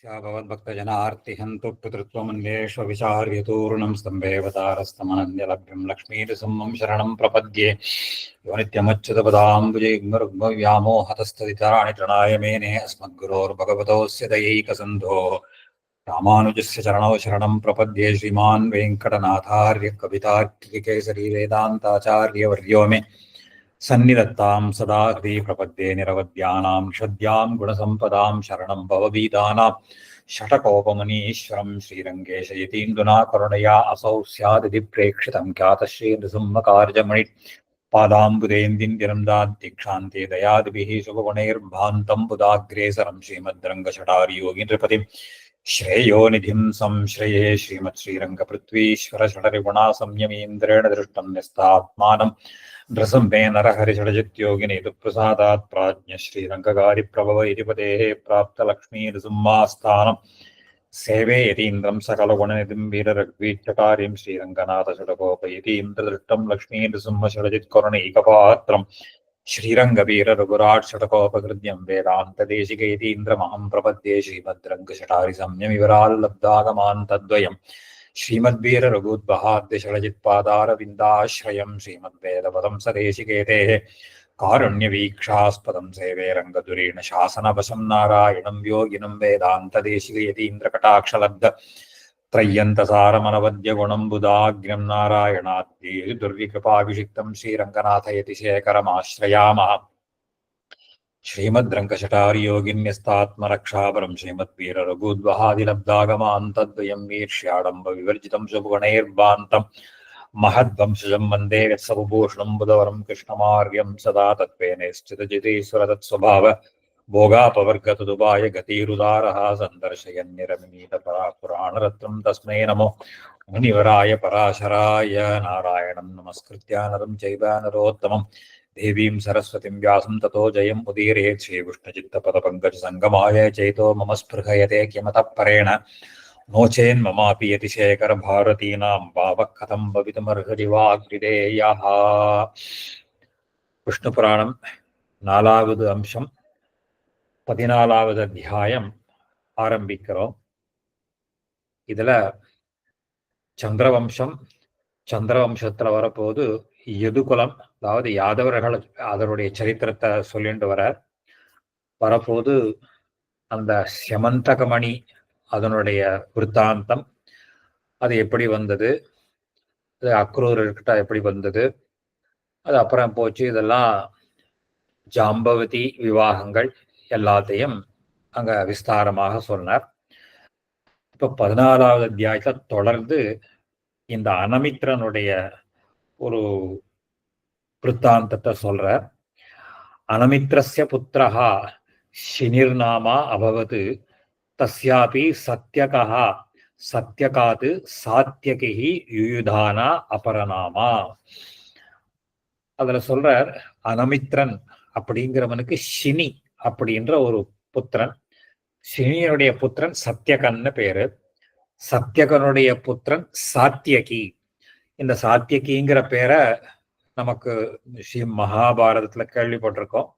भवद्भक्तजनार्तिहन्तुत्वमन्येष्वविचार्यतूर्णं स्तम्भेवतारस्तमनन्यलभ्यं लक्ष्मीर्सम्मं शरणं प्रपद्ये यो नित्यमच्युतपदाम्बुजैर्व्यामोहतस्तदितराणि तृणाय मेने अस्मद्गुरोर्भगवतोऽस्य दयैकसन्धोः रामानुजस्य चरणौ शरणं प्रपद्ये श्रीमान् वेङ्कटनाथार्य कवितार्किकेसरी वेदान्ताचार्यवर्यो मे सन्निधत्तां सदा हृदि प्रपद्ये निरवद्यानां षद्यां गुणसम्पदां शरणं भवभीतानां षटकोपमनीश्वरं श्रीरङ्गेश यतीन्द्रुना करुणया असौ स्यादिति प्रेक्षितं ख्यातश्रीनृसिंहकार्यमणि पादाम्बुदेन्दिन्दिनं दाद्दीक्षान्ते दयादिभिः शुभगुणैर्भान्तं बुधाग्रेसरं श्रीमद्रङ्गशटारियोगिनृपतिं श्रेयो निधिं संश्रये श्रीमत्श्रीरङ्गपृथ्वीश्वर षडरिगुणा संयमीन्द्रेण दृष्टं न्यस्तात्मानं नृसंमे नरहरिषडजित्योगिनि दुःप्रसादात् प्राज्ञ श्रीरङ्गकारिप्रभव इति पतेः प्राप्तलक्ष्मीनृसिंहास्थानं सेवे यतीन्द्रं सकलगुणनिधिं वीररघ्वीच्यकार्यं श्रीरङ्गनाथषडकोपयतीन्द्रदृष्टं लक्ष्मीनृसिंहषडजित्करुणैकपात्रं श्रीरङ्गवीररघुराट्षडकोपकृत्यं वेदान्तदेशिकयतीन्द्रमहं प्रपद्ये श्रीमद्रङ्गशटारिसंयमिवराल्लब्धागमान् तद्वयम् श्रीमद्वीररघुद्वहाद्यषडजित्पादारविन्दाश्रयं श्रीमद्वेदपदं सदेशिकेतेः कारुण्यवीक्षास्पदं सेवे रङ्गधुरेण शासनवशं नारायणं योगिनं वेदान्तदेशिकयतीन्द्रकटाक्षलब्ध त्रय्यन्तसारमनवद्यगुणं बुधाग्र्यं नारायणाद्यै दुर्विकृपाभिषिक्तं श्रीरङ्गनाथयतिशेखरमाश्रयामः श्रीमद्रङ्गशटारियोगिन्यस्तात्मरक्षापरं श्रीमद्वीररघुद्वहादिलब्धागमान् तद्वयं वीर्ष्याडम्ब विवर्जितं शुभगुणैर्भान्तं महद्वंशजं वन्दे यत्सवभूषणं बुधवरं कृष्णमार्यं सदा तत्त्वेनैश्चितजितेश्वर भोगापवर्गतदुपाय गतिरुदारः सन्दर्शयन्निरमिमीतपरापुराणरत्नं तस्मै नमो मुनिवराय पराशराय नारायणं नमस्कृत्य नरं चैव नरोत्तमं देवीं सरस्वतीं व्यासं ततो जयं उदीरयेत् श्रीकृष्णचित्तपदपङ्कजसङ्गमाय चैतो मम स्पृहयते किमतः परेण नो चेन्ममापि यतिशेखरभारतीनां भावः कथं भवितुमर्हति वाग्विदेयः विष्णुपुराणं 4வது அம்சம் 14வது அத்தியாயம் ஆரம்பிக்கிறோம். இதுல சந்திரவம்சத்துல வரப்போது யதுகுலம், அதாவது யாதவர்கள் அதனுடைய சரித்திரத்தை சொல்லிட்டு வரப்போது அந்த ஸ்யமந்தகமணி அதனுடைய விற்த்தாந்தம், அது எப்படி வந்தது, அது அக்ரூர்கிட்ட எப்படி வந்தது, அது அப்புறம் போச்சு. இதெல்லாம் ஜாம்பவதி விவாகங்கள் எல்லாத்தையும் அங்க விஸ்தாரமாக சொன்னார். இப்ப 14வது அத்தியாயத்தை தொடர்ந்து இந்த அனமித்ரனுடைய ஒரு விற்த்தாந்தத்தை சொல்றார். அனமித்ரஸ்ய புத்திரஹா சினிர்நாமா அபவது தஸ்யாபி சத்யகாத் சாத்யகி யுயுதானா அபரநாமா. அதுல சொல்றார், அனமித்ரன் அப்படிங்கிறவனுக்கு சினி அப்படின்ற ஒரு புத்திரன். சினியனுடைய புத்திரன் சத்யகன்னு பேரு. சத்யகனுடைய புத்திரன் சாத்தியகி. இந்த சாத்தியகிங்கிற பேரை நமக்கு ஸ்ரீ மகாபாரதத்துல கேள்விப்பட்டிருக்கோம்.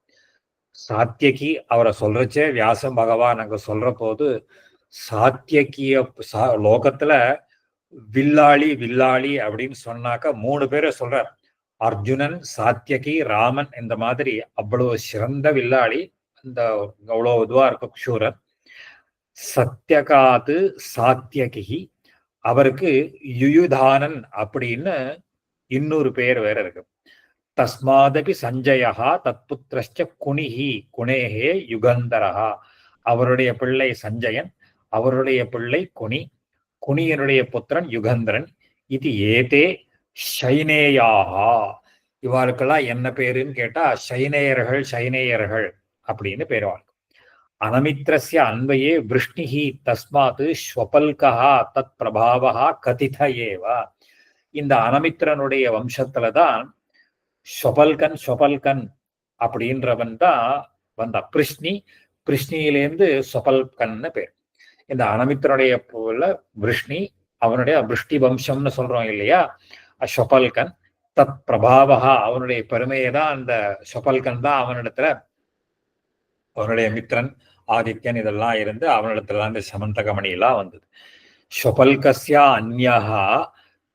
சாத்தியகி அவரை சொல்றச்சே வியாச பகவான் அங்க சொல்ற போது சாத்தியகிய லோகத்துல வில்லாளி அப்படின்னு சொன்னாக்க 3 பேரை சொல்றார். அர்ஜுனன், சாத்தியகி, ராமன். இந்த மாதிரி அவ்வளவு சிறந்த வில்லாளி, அந்த அவ்வளவு இதுவா இருக்க சூரன். சத்யகாத்து சாத்தியகி, அவருக்கு யுயுதானன் அப்படின்னு இன்னொரு பேர் வேற இருக்கு. தஸ்மாதபி சஞ்சயா தத்புத்திரஸ்ச குணேஹே யுகந்தரஹா. அவருடைய பிள்ளை சஞ்சயன், அவருடைய பிள்ளை குனியனுடைய புத்திரன் யுகந்தரன். இது ஏதே சைனேயாகா. இவாளுக்கெல்லாம் என்ன பேருன்னு கேட்டா சைனேயர்கள் அப்படின்னு பேருவாங்க. அனமித்ரஸ்ய அன்வயே விருஷ்ணிஹி தஸ்மாத் ஸ்வபல்கா தத் பிரபாவா கதித ஏவ. இந்த அனமித்ரனுடைய வம்சத்துலதான் ஸ்வபல்கன் அப்படின்றவன் தான் வந்த பிருஷ்ணியிலேருந்து ஸ்வபல்கன்னு பேர். இந்த அனமித்ரனுடைய விருஷ்ணி, அவனுடைய விருஷ்டி வம்சம்னு சொல்றோம் இல்லையா, ஸ்வபல்கன். தத் பிரபாவா, அவனுடைய பெருமையை தான் அந்த ஸ்வபல்கன் தான் அவனிடத்துல அவனுடைய மித்திரன், ஆதித்யன் இதெல்லாம் இருந்து அவனிடத்துல இந்த சமந்தகமணி எல்லாம் வந்தது. ஸ்வபல்கஸ்யா அந்யஹா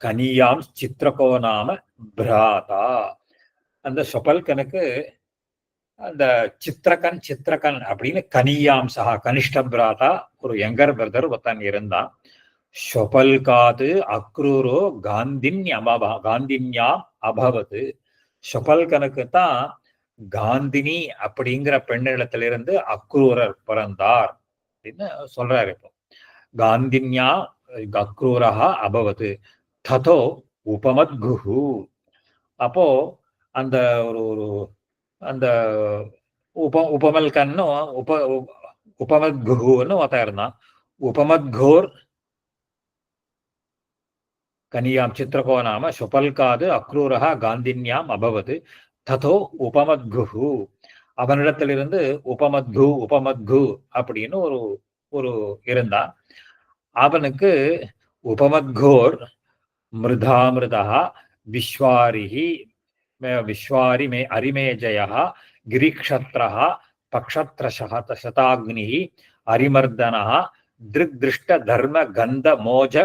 கனியாம் சித்திரகோ நாம பிராதா. அந்த ஸ்வபல்கனுக்கு அந்த சித்திரகன் அப்படின்னு கனியாம்சா கனிஷ்ட பிராதா ஒரு யங்கர் பிரதர் ஒருத்தன் இருந்தான். ஸ்வபல்காது அக்ரூரோ காந்தின்யா அபவது. ஸ்வபல்கனுக்கு தான் காந்தினி அப்படிங்கிற பெண்ணிடத்திலிருந்து அக்ரூரர் பிறந்தார் அப்படின்னு சொல்றாரு. இப்போ காந்தின்யா அக்ரூரஹா அபவது ததோ உபமத்குஹு. அப்போ அந்த ஒரு ஒரு அந்த உபமல்கன்னு உபமத்குஹுன்னு ஒருத்தன் இருந்தான். உபமத்கோர் கனியாம் சித்திரகோ நாம ஸ்வபல்காது அக்ரூரஹா காந்தின்யாம் அபவது ததோ உபமத்குஹு. அவனிடத்திலிருந்து உபமத்கு அப்படின்னு ஒரு ஒரு இருந்தான். அவனுக்கு உபமத்கோர் மிருதாமிருதா விஸ்வாரிஹி விஸ்வாரி மே அரிமேஜயா கிரிக்ஷத்ரஹ பக்ஷத்ரஷஹ சதாக்னிஹி அரிமர்தனஹ திருக்திருஷ்ட தர்ம கந்த மோஜ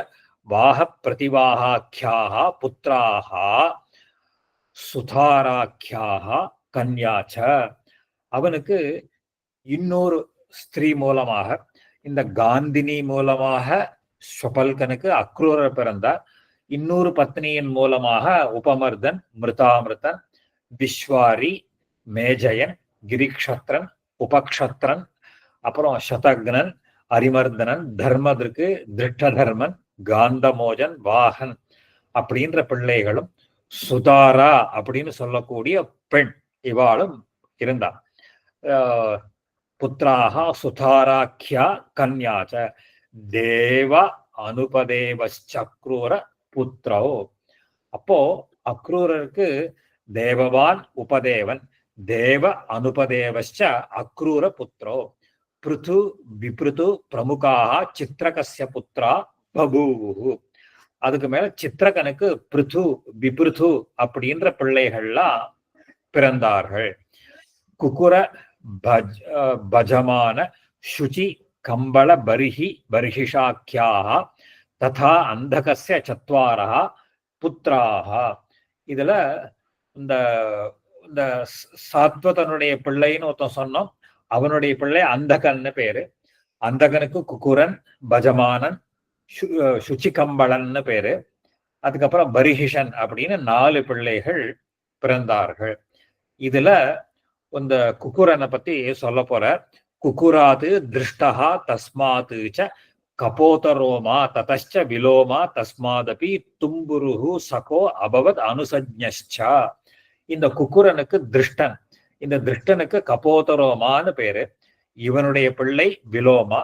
வாஹ பிரதிவாஹாக்கியாக புத்திராக சுதாராக்கியாக கன்யாச்ச. அவனுக்கு இன்னொரு ஸ்திரீ மூலமாக, இந்த காந்தினி மூலமாக ஸ்வபல்கனுக்கு அக்ரூரர் பிறந்தார். இன்னொரு பத்னியின் மூலமாக உபமர்தன், மிருதாமிருதன், விஸ்வாரி, மேஜயன், கிரிக்ஷத்ரன், உபக்ஷத்ரன், அப்புறம் சதக்னன், அரிமர்தனன், தர்மதிற்கு, திருஷ்டதர்மன், காந்தமோஜன், வாகன் அப்படின்ற பிள்ளைகளும் சுதாரா அப்படின்னு சொல்லக்கூடிய பெண் இவாளும் இருந்தா. புத்திராக சுதாராக்கியா கன்யாச்ச தேவ அனுபதேவச்சக்ரூர புத்திரோ. அப்போ அக்ரூரருக்கு தேவவான் உபதேவன், தேவ அனுபதேவச்ச அக்ரூர புத்திரோ பிருது விப்ருது பிரமுகாக சித்திரகஸ்ய புத்திரா பபூவு. அதுக்கு மேல சித்திரகனுக்கு பிருது விப்ருது அப்படின்ற பிள்ளைகள்லாம் பிறந்தார்கள். குக்குர பஜமான சுச்சி கம்பள பரிஹிஷாக்கியாக ததா அந்தகஸ்ய சத்வாரஹ புத்திராக. இதுல இந்த இந்த சாத்வதனுடைய பிள்ளைன்னு ஒருத்தன் சொன்னோம். அவனுடைய பிள்ளை அந்தகன்னு பேரு. அந்தகனுக்கு குக்குரன், பஜமானன், சுச்சிகம்பளன்னு பேரு. அதுக்கப்புறம் பரிஹிஷன் அப்படின்னு 4 பிள்ளைகள் பிறந்தார்கள். இதுல இந்த குக்குரனை பத்தி சொல்ல போற. குக்குராது திருஷ்டா தஸ்மாது ச கபோதரோமா ததச்ச விலோமா தஸ்மாதபி தும்புருஹு சகோ அபவத் அனுசஜ்ஞா. இந்த குக்குரனுக்கு திருஷ்டன், இந்த திருஷ்டனுக்கு கபோதரோமான்னு பேரு. இவனுடைய பிள்ளை விலோமா,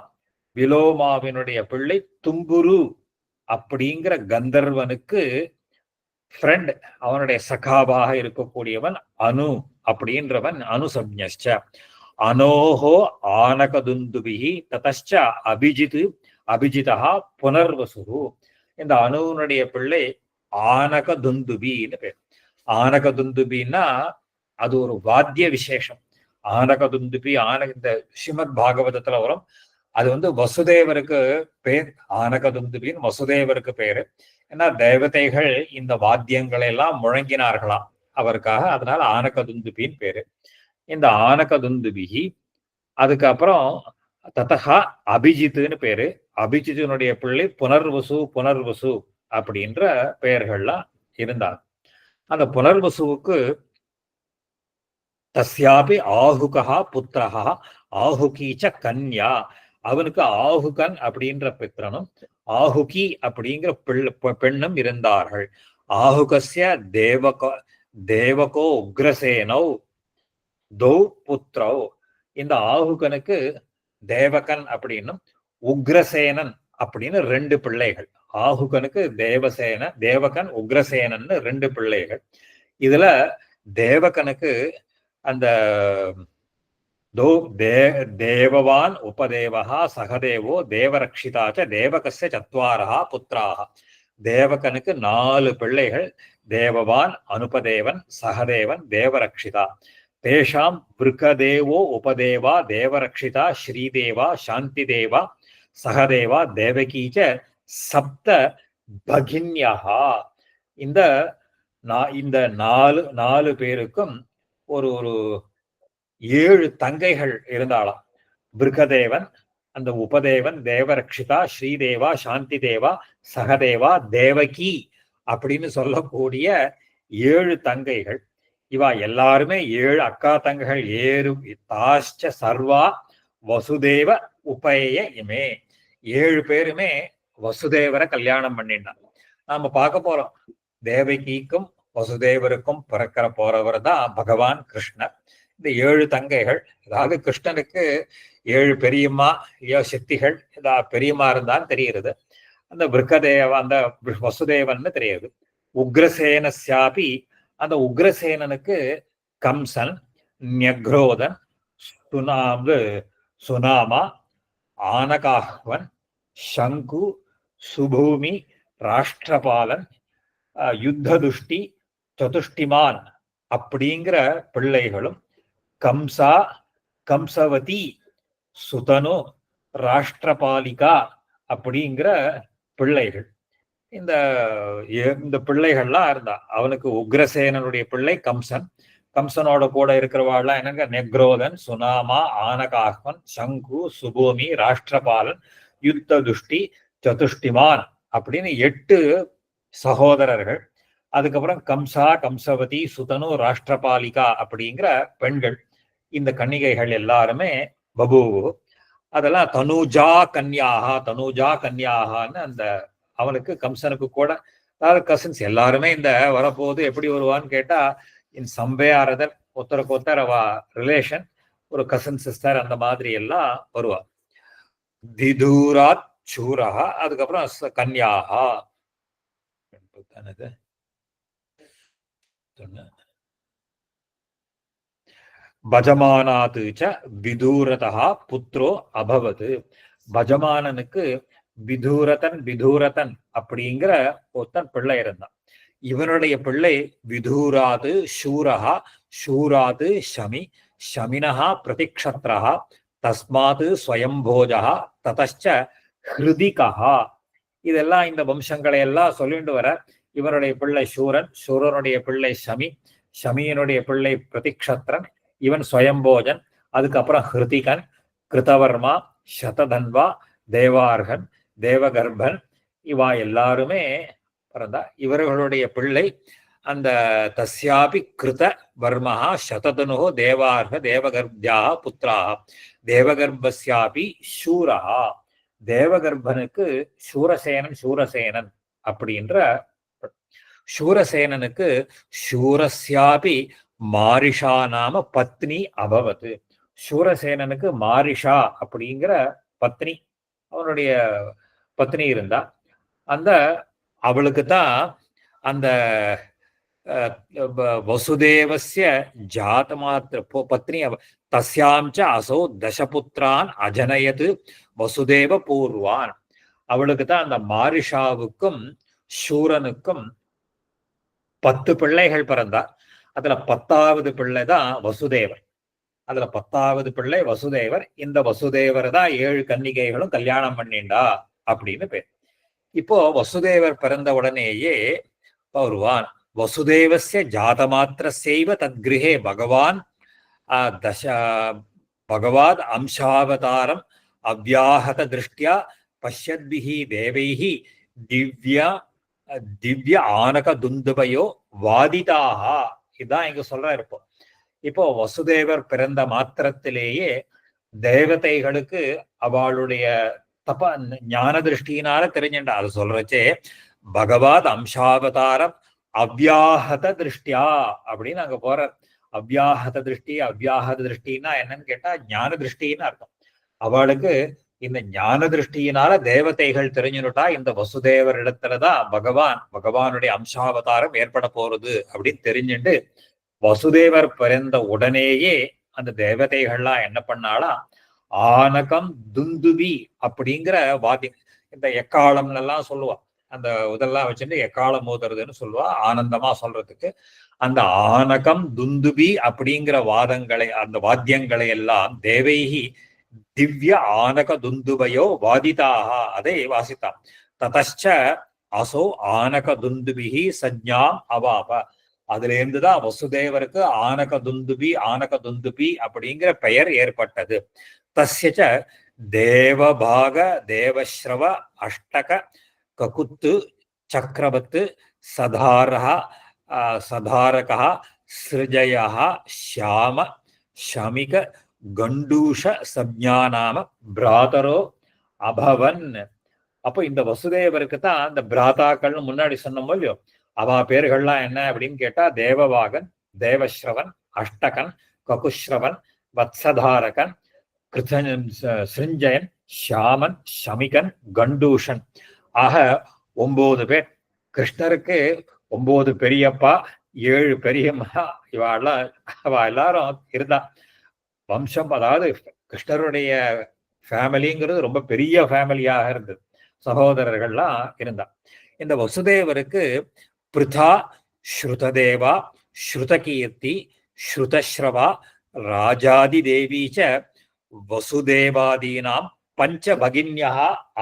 விலோமாவினுடைய பிள்ளை தும்புரு அப்படிங்கிற கந்தர்வனுக்கு ஃப்ரெண்ட், அவனுடைய சகாபாக இருக்கக்கூடியவன் அனு அப்படின்றவன் அனுசப்ஞச்ச. அனோஹோ ஆனகதுந்துபிஹி ததச்ச அபிஜிதா புனர்வசு. இந்த அனுவனுடைய பிள்ளை ஆனகதுந்துபின்னு பேர். ஆனகதுந்துபின்னா அது ஒரு வாத்திய விசேஷம். ஆனகதுந்துபி இந்த ஸ்ரீமத் பாகவதத்துல வரும். அது வசுதேவருக்கு பேர். ஆனகதுந்துபின்னு வசுதேவருக்கு பேரு. ஏன்னா தேவதைகள் இந்த வாத்தியங்களை எல்லாம் முழங்கினார்களாம் அவருக்காக, அதனால ஆனகதுந்துபின்னு பேரு. இந்த ஆனகதுந்துபிகி அதுக்கப்புறம் ததகா அபிஜித்துன்னு பேரு. அபிஜித்தினுடைய பிள்ளை புனர்வசு அப்படின்ற பெயர்கள்லாம் இருந்தார். அந்த புனர்வசுவுக்கு தஸ்யாபி ஆஹுகா புத்திரஹா ஆஹுகீச்ச கன்யா. அவனுக்கு ஆஹுகன் அப்படின்ற பித்திரனும் ஆஹுகி அப்படிங்கிற பெண்ணும் இருந்தார்கள். ஆஹுகஸ்ய தேவகோ உக்ரசேனோ தௌ புத்திரோ. இந்த ஆஹுகனுக்கு தேவகன் அப்படின்னும் உக்ரசேனன் அப்படின்னு 2 பிள்ளைகள். ஆஹுகனுக்கு தேவகன் உக்ரசேனன் 2 பிள்ளைகள். இதுல தேவகனுக்கு அந்த தேவவான் உபதேவா சகதேவோ தேவரக்ஷிதாச்ச தேவகஸ்ய சத்வாரஹா புத்திராக. தேவகனுக்கு 4 பிள்ளைகள். தேவவான், அனுபதேவன், சகதேவன், தேவரக்ஷிதா. தேஷாம் விருகதேவோ உபதேவா தேவரக்ஷிதா ஸ்ரீதேவா சாந்திதேவா சகதேவா தேவகீச்ச சப்த பகின்யா. இந்த இந்த நாலு பேருக்கும் ஒரு ஒரு 7 தங்கைகள் இருந்தாளாம். விருகதேவன், அந்த உபதேவன், தேவரக்ஷிதா, ஸ்ரீதேவா, சாந்தி தேவா, சகதேவா, தேவகி அப்படின்னு சொல்லக்கூடிய 7 தங்கைகள். இவா எல்லாருமே 7 அக்கா தங்கைகள். தாஷ்ச சர்வா வசுதேவ உபய இமே. 7 பேருமே வசுதேவரை கல்யாணம் பண்ணிட்டான். நாம பார்க்க போறோம், தேவகிக்கும் வசுதேவருக்கும் பிறக்கிற போறவர் தான் பகவான் கிருஷ்ணர். இந்த 7 தங்கைகள், அதாவது கிருஷ்ணனுக்கு 7 பெரியம்மா இல்லையோ சக்திகள், பெரியம்மா இருந்தான்னு தெரியுது. அந்த விருக்கதேவ, அந்த வசுதேவன் தெரியுது. உக்ரசேனஸ்யாபி, அந்த உக்ரசேனனுக்கு கம்சன், ன்யக்ரோதன், சுனாமா, ஆனகாஹ்வன், சங்கு, சுபூமி, ராஷ்டிரபாலன், யுத்ததுஷ்டி, சதுஷ்டிமான் அப்படிங்கிற பிள்ளைகளும், கம்சா, கம்சவதி, சுதனு, ராஷ்டிரபாலிகா அப்படிங்கிற பிள்ளைகள். இந்த பிள்ளைகள்லாம் இருந்தா. அவனுக்கு உக்ரசேனனுடைய பிள்ளை கம்சன். கம்சனோட கூட இருக்கிறவாள்லாம் என்னங்க, நெக்ரோதன், சுனாமா, ஆனகாஹ்வன், சங்கு, சுபூமி, ராஷ்டிரபாலன், யுத்த துஷ்டி, சதுஷ்டிமான் அப்படின்னு 8 சகோதரர்கள். அதுக்கப்புறம் கம்சா, கம்சவதி, சுதனு, ராஷ்டிரபாலிகா அப்படிங்கிற பெண்கள். இந்த கன்னிகைகள் எல்லாருமே பபூவு. அதெல்லாம் தனுஜா கன்யாகா, தனுஜா கன்யாகான்னு அந்த அவனுக்கு கம்சனுக்கு கூட, அதாவது கசின்ஸ் எல்லாருமே. இந்த வரப்போது எப்படி வருவான்னு கேட்டா, இன் சம்வே ஆரதர், ஒருத்தருக்கு ஒருத்தர் அவ ரிலேஷன், ஒரு கசின் சிஸ்டர் அந்த மாதிரி எல்லாம் வருவா. திதூராத் சூரஹா, அதுக்கப்புறம் கன்யாகா. பஜமானாது ச விதூரதா புத்ரோ அபவது. பஜமானனுக்கு விதூரதன் அப்படிங்கிற ஒருத்தன் பிள்ளை இருந்தான். இவனுடைய பிள்ளை விதூராது சூரஹா, சூராது ஷமி, ஷமினஹா பிரதிக்ஷத்ரஹா, தஸ்மாது ஸ்வயம்போஜா, ததச்ச ஹிருதிகா. இதெல்லாம் இந்த வம்சங்களை எல்லாம் சொல்லிட்டு வர. இவனுடைய பிள்ளை சூரன், சூரனுடைய பிள்ளை ஷமி, ஷமியனுடைய பிள்ளை பிரதிக்ஷத்ரன், இவன் ஸ்வயம்போஜன், அதுக்கப்புறம் ஹிருதிகன், கிருதவர்மா, சததன்வா, தேவார்கன், தேவகர்ப்பன், இவா எல்லாருமே பிறந்தா. இவர்களுடைய பிள்ளை அந்த தஸ்யாபி கிருத வர்மஹா சததனு தேவார்க தேவகர்ப்யா புத்திராக. தேவகர்ப்பஸ்யாபி சூரஹா, தேவகர்ப்பனுக்கு சூரசேனன் அப்படின்ற. சூரசேனனுக்கு சூரஸ்யாபி மாரிஷா நாம பத்னி அபவத். சூரசேனனுக்கு மாரிஷா அப்படிங்கிற பத்னி, அவனுடைய பத்னி இருந்தா. அந்த அவளுக்கு தான் அந்த வசுதேவஸ்ய ஜாதமாத்திர பத்னி. தஸ்யாம்ச அசோ தசபுத்திரான் அஜனயது வசுதேவ பூர்வான். அவளுக்கு தான் அந்த மாரிஷாவுக்கும் சூரனுக்கும் 10 பிள்ளைகள் பிறந்தா. அதுல 10வது பிள்ளை தான் வசுதேவர். அதுல 10வது பிள்ளை வசுதேவர். இந்த வசுதேவர் தான் 7 கன்னிகைகளும் கல்யாணம் பண்ணிண்டா அப்படின்னு பேர். இப்போ வசுதேவர் பிறந்த உடனேயே வருவான். வசுதேவஸ்ய ஜாதமாத்திரஸ்யைவ தத்கிருஹே பகவான் பகவாத் அம்சாவதாரம் அவ்யாஹத திருஷ்டியா பஷ்யத்பிஹி தேவைஹி திவ்ய ஆனக துந்துபயோ வாதிதாகா. இதுதான் இங்க சொல்ற இருப்போம். இப்போ வசுதேவர் பிறந்த மாத்திரத்திலேயே தேவதைகளுக்கு அவளுடைய ஞான திருஷ்டியினால தெரிஞ்சுட்டா. அது சொல்றச்சே பகவாத் அம்சாவதாரம் அவ்யாஹத திருஷ்டியா அப்படின்னு அங்க போற. அவ்யாஹத திருஷ்டின்னா என்னன்னு கேட்டா ஞான திருஷ்டின்னு அர்த்தம். அவளுக்கு இந்த ஞான திருஷ்டியினால தேவதைகள் தெரிஞ்சுட்டா, இந்த வசுதேவர் இடத்துலதான் பகவானுடைய அம்சாவதாரம் ஏற்பட போறது அப்படின்னு தெரிஞ்சுட்டு, வசுதேவர் பிறந்த உடனேயே அந்த தேவதைகள்லாம் என்ன பண்ணாலா, ஆனகம் துந்துபி அப்படிங்கிற வாத்தியம், இந்த எக்காலம்னு எல்லாம் சொல்லுவா, அந்த இதெல்லாம் வச்சுட்டு எக்காலம் மோதுறதுன்னு சொல்லுவா, ஆனந்தமா சொல்றதுக்கு. அந்த ஆனகம் துந்துபி அப்படிங்கிற வாதங்களை, அந்த வாத்தியங்களை எல்லாம் தேவைகி திவ்ய ஆனக துந்துபயோ வாதிதாக, அதை வாசித்தான். ததச்ச அசோ ஆனக துந்துபிகி சஜ்ஞாம் அவாப. அதுல இருந்துதான் வசுதேவருக்கு ஆனக துந்துபி அப்படிங்கிற பெயர் ஏற்பட்டது. தஸ்யச்ச தேவபாக தேவஸ்ரவ அஷ்டக ககுத்து சக்கரவத்து சதாரஹ சதாரகः சிருஜயः ஷாம ஷமிக கண்டூஷ சப்ஞானாம பிராதரோ அபவன். அப்போ இந்த வசுதேவருக்கு தான் அந்த பிராதாக்கள்னு முன்னாடி சொன்னோம் இல்லையோ, அவா பேர்கள்லாம் என்ன அப்படின்னு கேட்டா தேவவாகன், தேவஸ்ரவன், அஷ்டகன், ககுஸ்ரவன், வத்சதாரகன், சிருஞ்சயன், ஷாமன், ஷமிகன், கண்டூஷன் ஆக 9 பேர். கிருஷ்ணருக்கு 9 பெரியப்பா, 7 பெரியம்மா, அவ எல்லாரும் இருந்தா வம்சம். அதாவது கிருஷ்ணருடைய ஃபேமிலிங்கிறது ரொம்ப பெரிய ஃபேமிலியாக இருந்தது, சகோதரர்கள்லாம் இருந்தா. இந்த வசுதேவருக்கு பிருதா, ஸ்ருததேவா, ஸ்ருதகீர்த்தி, ஸ்ருதஸ்ரவா, ராஜாதி தேவீச்ச வசுதேவாதீனாம் பஞ்ச பகின்யா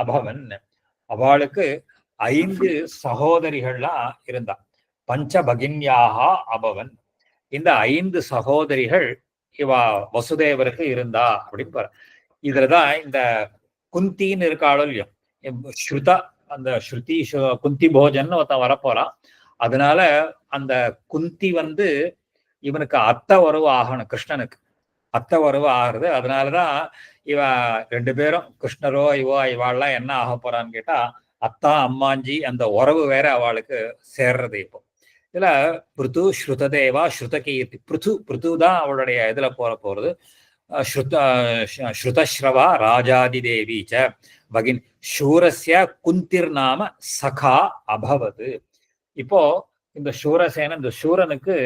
அபவன். அவளுக்கு 5 சகோதரிகள்லாம் இருந்தா. பஞ்ச பகின்யாக அபவன். இந்த 5 சகோதரிகள் இவா வசுதேவருக்கு இருந்தா அப்படின்னு பாரு. இதுலதான் இந்த குந்தின்னு இருக்காளோ இல்லையோ, ஸ்ருதா, அந்த ஸ்ருதி குந்தி போஜன் ஒருத்தன் வரப்போறான். அதனால அந்த குந்தி இவனுக்கு அத்தை உறவு ஆகணும், கிருஷ்ணனுக்கு அத்தை உறவு ஆகுறது. அதனாலதான் இவ 2 பேரும், கிருஷ்ணரோ இவாள்லாம் என்ன ஆக போறான்னு கேட்டா அத்தா அம்மாஞ்சி அந்த உறவு வேற அவளுக்கு சேர்றது. இப்போ இதுல பிருத்து, ஸ்ருததேவா, ஸ்ருதகீர்த்தி, பிருத்து தான் அவளுடைய இதுல போறது. ஸ்ருதஸ்ரவா ராஜாதி தேவி ச பகின் சூரஸ்ய குந்திர் நாம சகா அபவது. இப்போ இந்த சூரசேனன், இந்த சூரனுக்கு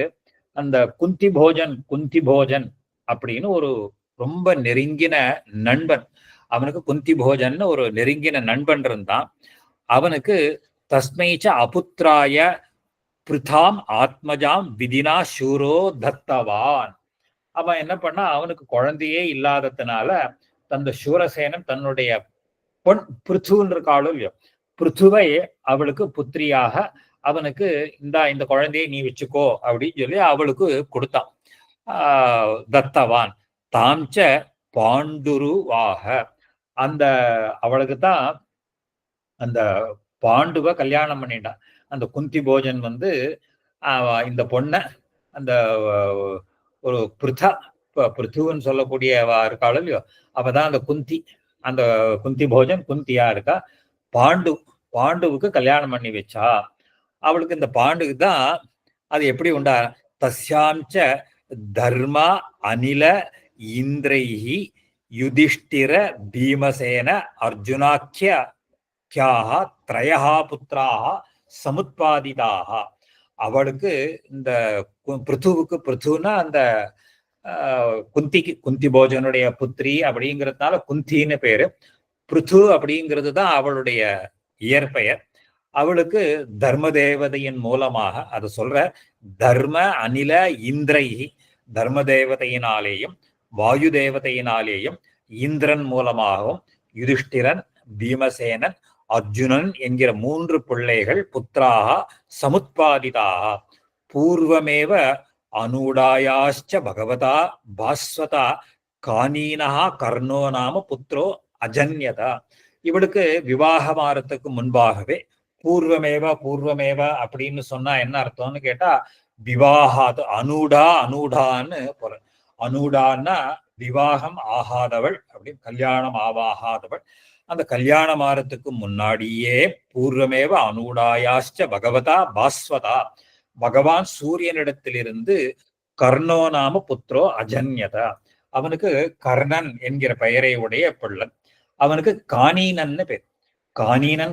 அந்த குந்தி போஜன் அப்படின்னு ஒரு ரொம்ப நெருங்கின நண்பன். அவனுக்கு குந்தி போஜன் ஒரு நெருங்கின நண்பன் இருந்தான். அவனுக்கு தஸ்மைச்ச அபுத்ராய பிருதாம் ஆத்மஜாம் விதினா சூரோ தத்தவான். அவன் என்ன பண்ணா, அவனுக்கு குழந்தையே இல்லாததுனால தந்த சூரசேனன் தன்னுடைய பொன் பிருத்துன்னு இருக்காளோ இல்லையோ, பிருத்துவை அவளுக்கு புத்திரியாக அவனுக்கு இந்த குழந்தையை நீ வச்சுக்கோ அப்படின்னு சொல்லி அவளுக்கு கொடுத்தான். தத்தவான் தாம்ச பாண்டுருவாக. அந்த அவளுக்கு தான் அந்த பாண்டுவ கல்யாணம் பண்ணிட்டான். அந்த குந்தி போஜன் இந்த பொண்ணை அந்த ஒரு பிருத்துன்னு சொல்லக்கூடிய இருக்காளோ இல்லையோ, அவதான் அந்த அந்த குந்தி போஜன் குந்தியா இருக்கா. பாண்டுவுக்கு கல்யாணம் பண்ணி வச்சா. அவளுக்கு இந்த பாண்டுக்கு தான் அது எப்படி உண்டா, தஸ்யாம்ச தர்மா அனில இந்திரைஹி யுதிஷ்டிர பீமசேன அர்ஜுனாக்கியாக திரயா புத்திராக சமுத்பாதிதாக. அவளுக்கு இந்த பிருத்துன்னா அந்த குந்தி போஜனுடைய புத்திரி அப்படிங்கிறதுனால குந்தின்னு பேரு. பிருத்து அப்படிங்கிறது தான் அவளுடைய இயற்பெயர். அவளுக்கு தர்ம தேவதையின் மூலமாக, அது சொல்ற தர்ம அனில இந்திரைஹி, தர்ம தேவதையினாலேயும் வாயு தேவதையினாலேயும் இந்திரன் மூலமாகவும் யுதிஷ்டிரன், பீமசேனன், அர்ஜுனன் என்கிற 3 பிள்ளைகள் புத்திராக சமுத்பாதிதாக. பூர்வமேவ அனூடாயாச்ச பகவதா பாஸ்வதா கானீனா கர்ணோ நாம புத்திரோ அஜன்யதா. இவளுக்கு விவாகமாறத்துக்கு முன்பாகவே, பூர்வமேவ அப்படின்னு சொன்னா என்ன அர்த்தம்னு கேட்டா, விவாகாது அனூடான்னு போற. அனூடான்னா விவாகம் ஆகாதவள் அப்படின்னு, கல்யாணம் ஆகாதவள். அந்த கல்யாணம் ஆறத்துக்கு முன்னாடியே பூர்வமேவ அனூடாயாச்ச பகவதா பாஸ்வதா, பகவான் சூரியனிடத்திலிருந்து கர்ணோ நாம புத்திரோ அஜன்யதா. அவனுக்கு கர்ணன் என்கிற பெயரை உடைய பிள்ளை. அவனுக்கு கானீனன்னு பேர்.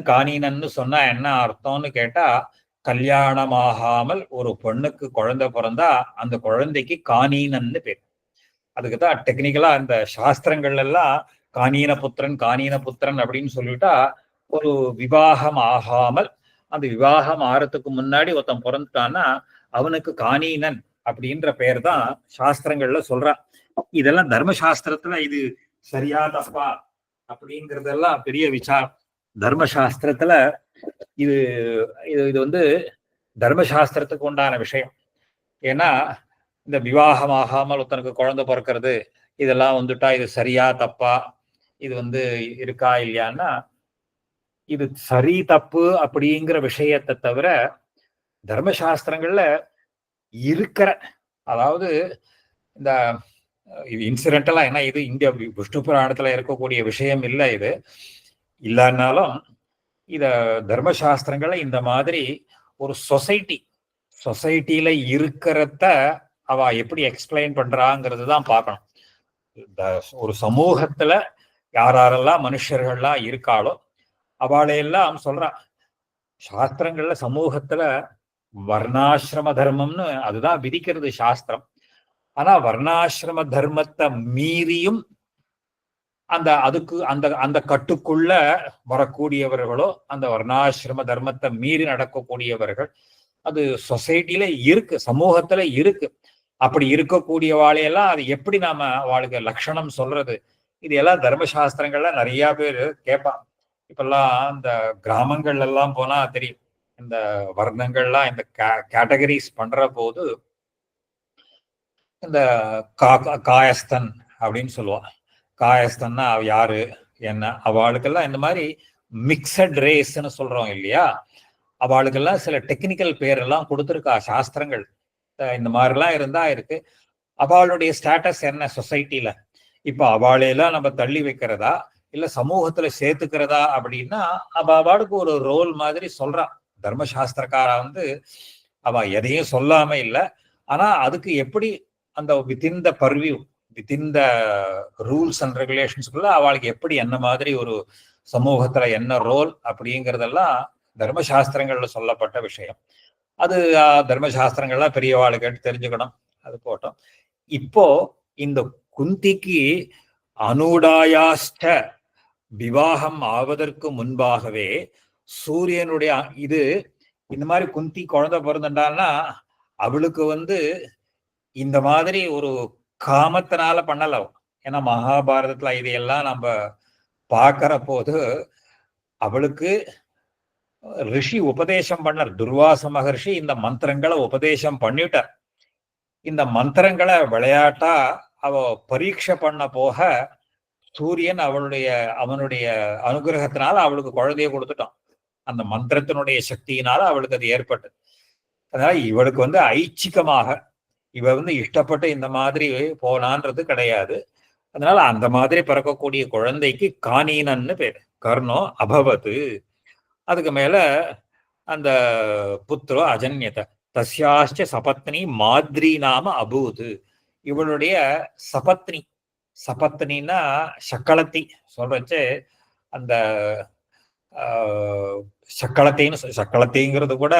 கானீனன்னு சொன்னா என்ன அர்த்தம்னு கேட்டா, கல்யாணமாகாமல் ஒரு பொண்ணுக்கு குழந்தை பிறந்தா அந்த குழந்தைக்கு கானீனன்னு பேர். அதுக்குதான் டெக்னிக்கலா அந்த சாஸ்திரங்கள்ல எல்லாம் கானீன புத்திரன் அப்படின்னு சொல்லிட்டா, ஒரு விவாகம் ஆகாமல், அந்த விவாகம் ஆறதுக்கு முன்னாடி ஒருத்தன் பிறந்துட்டான்னா அவனுக்கு காணீனன் அப்படின்ற பெயர் தான் சாஸ்திரங்கள்ல சொல்றான். இதெல்லாம் தர்மசாஸ்திரத்துல இது சரியா தப்பா அப்படிங்கறதெல்லாம் பெரிய விசாரம். தர்மசாஸ்திரத்துல இது இது இது வந்து தர்மசாஸ்திரத்துக்கு உண்டான விஷயம். ஏன்னா இந்த விவாகம் ஆகாமல் ஒருத்தனுக்கு குழந்தை பிறக்கிறது இதெல்லாம் வந்துட்டா இது சரியா தப்பா, இது இருக்கா இல்லையான்னா, இது சரி தப்பு அப்படிங்கிற விஷயத்தை தவிர தர்மசாஸ்திரங்கள்ல இருக்கிற, அதாவது இந்த இது இன்சிடென்டலா, ஏன்னா இது இந்திய விஷ்ணு புராணத்துல இருக்கக்கூடிய விஷயம் இல்லை, இது இல்லைன்னாலும் இத தர்மசாஸ்திரங்களை இந்த மாதிரி ஒரு சொசைட்டில இருக்கிறத அவ எப்படி எக்ஸ்பிளைன் பண்றாங்கிறது தான் பார்க்கணும். ஒரு சமூகத்துல யாரெல்லாம் மனுஷர்கள்லாம் இருக்காளோ அவளையெல்லாம் சொல்றா. சாஸ்திரங்கள்ல சமூகத்துல வர்ணாசிரம தர்மம்னு அதுதான் விதிக்கிறது சாஸ்திரம். ஆனா வர்ணாசிரம தர்மத்தை மீறியும் அதுக்கு அந்த கட்டுக்குள்ள வரக்கூடியவர்களோ, அந்த வர்ணாசிரம தர்மத்தை மீறி நடக்கக்கூடியவர்கள் அது சொசைட்டில இருக்கு, சமூகத்துல இருக்கு. அப்படி இருக்கக்கூடியவாளையெல்லாம் அது எப்படி நாம அவளுக்கு லட்சணம் சொல்றது, இது எல்லாம் தர்மசாஸ்திரங்கள்ல நிறைய பேர் கேட்பான். இப்பெல்லாம் இந்த கிராமங்கள்ல எல்லாம் போனா தெரியும், இந்த வர்ணங்கள்லாம் இந்த கேட்டகரிஸ் பண்ற போது இந்த காயஸ்தன் அப்படின்னு சொல்லுவான். காயஸ்தன்னா யாரு என்ன, அவளுக்கெல்லாம் இந்த மாதிரி மிக்சட் ரேஸ்ன்னு சொல்றோம் இல்லையா, அவளுக்கெல்லாம் சில டெக்னிக்கல் பேரெல்லாம் கொடுத்துருக்கா சாஸ்திரங்கள். இந்த மாதிரிலாம் இருந்தா இருக்கு. அவளுடைய ஸ்டேட்டஸ் என்ன சொசைட்டில, இப்ப அவளையெல்லாம் நம்ம தள்ளி வைக்கிறதா இல்ல சமூகத்துல சேர்த்துக்கிறதா அப்படின்னா அவளுக்கு ஒரு ரோல் மாதிரி சொல்றா. தர்மசாஸ்திரக்காரா அவ எதையும் சொல்லாம இல்லை, ஆனா அதுக்கு எப்படி அந்த within the purview, within the rules and ரெகுலேஷன்ஸ்குள்ள அவளுக்கு எப்படி என்ன மாதிரி ஒரு சமூகத்துல என்ன ரோல் அப்படிங்கிறதெல்லாம் தர்மசாஸ்திரங்கள்ல சொல்லப்பட்ட விஷயம். அது தர்மசாஸ்திரங்கள்லாம் பெரியவாளை கேட்டு தெரிஞ்சுக்கணும். அது போட்டோம். இப்போ இந்த குந்திக்கு அனுடாயாஷ்ட விவாகம் ஆவதற்கு முன்பாகவே சூரியனுடைய இது இந்த மாதிரி குந்தி குழந்தை பிறந்துட்டான்னா அவளுக்கு இந்த மாதிரி ஒரு காமத்தினால பண்ணல. ஏன்னா மகாபாரதத்துல இதையெல்லாம் நம்ம பார்க்கிற போது அவளுக்கு ரிஷி உபதேசம் பண்ணார். துர்வாச மகர்ஷி இந்த மந்திரங்களை உபதேசம் பண்ணிட்டார். இந்த மந்திரங்களை விளையாட்டா அவ பரீட்சை பண்ண போக சூரியன் அவனுடைய அனுகிரகத்தினால அவளுக்கு குழந்தைய கொடுத்துட்டான். அந்த மந்திரத்தினுடைய சக்தியினால அவளுக்கு அது ஏற்பட்டது. அதனால இவளுக்கு ஐச்சிகமாக இவ இஷ்டப்பட்டு இந்த மாதிரி போனான்றது கிடையாது. அதனால அந்த மாதிரி பிறக்கக்கூடிய குழந்தைக்கு காணீனன்னு பேரு. கர்ணோ அபவத்து. அதுக்கு மேல அந்த புத்திரோ அஜன்யத தஸ்யாச்ச சபத்னி மாத்ரி நாம அபூது. இவளுடைய சபத்னின்னா சக்களத்தி சொல்றச்சு, அந்த சக்களத்திங்கிறது கூட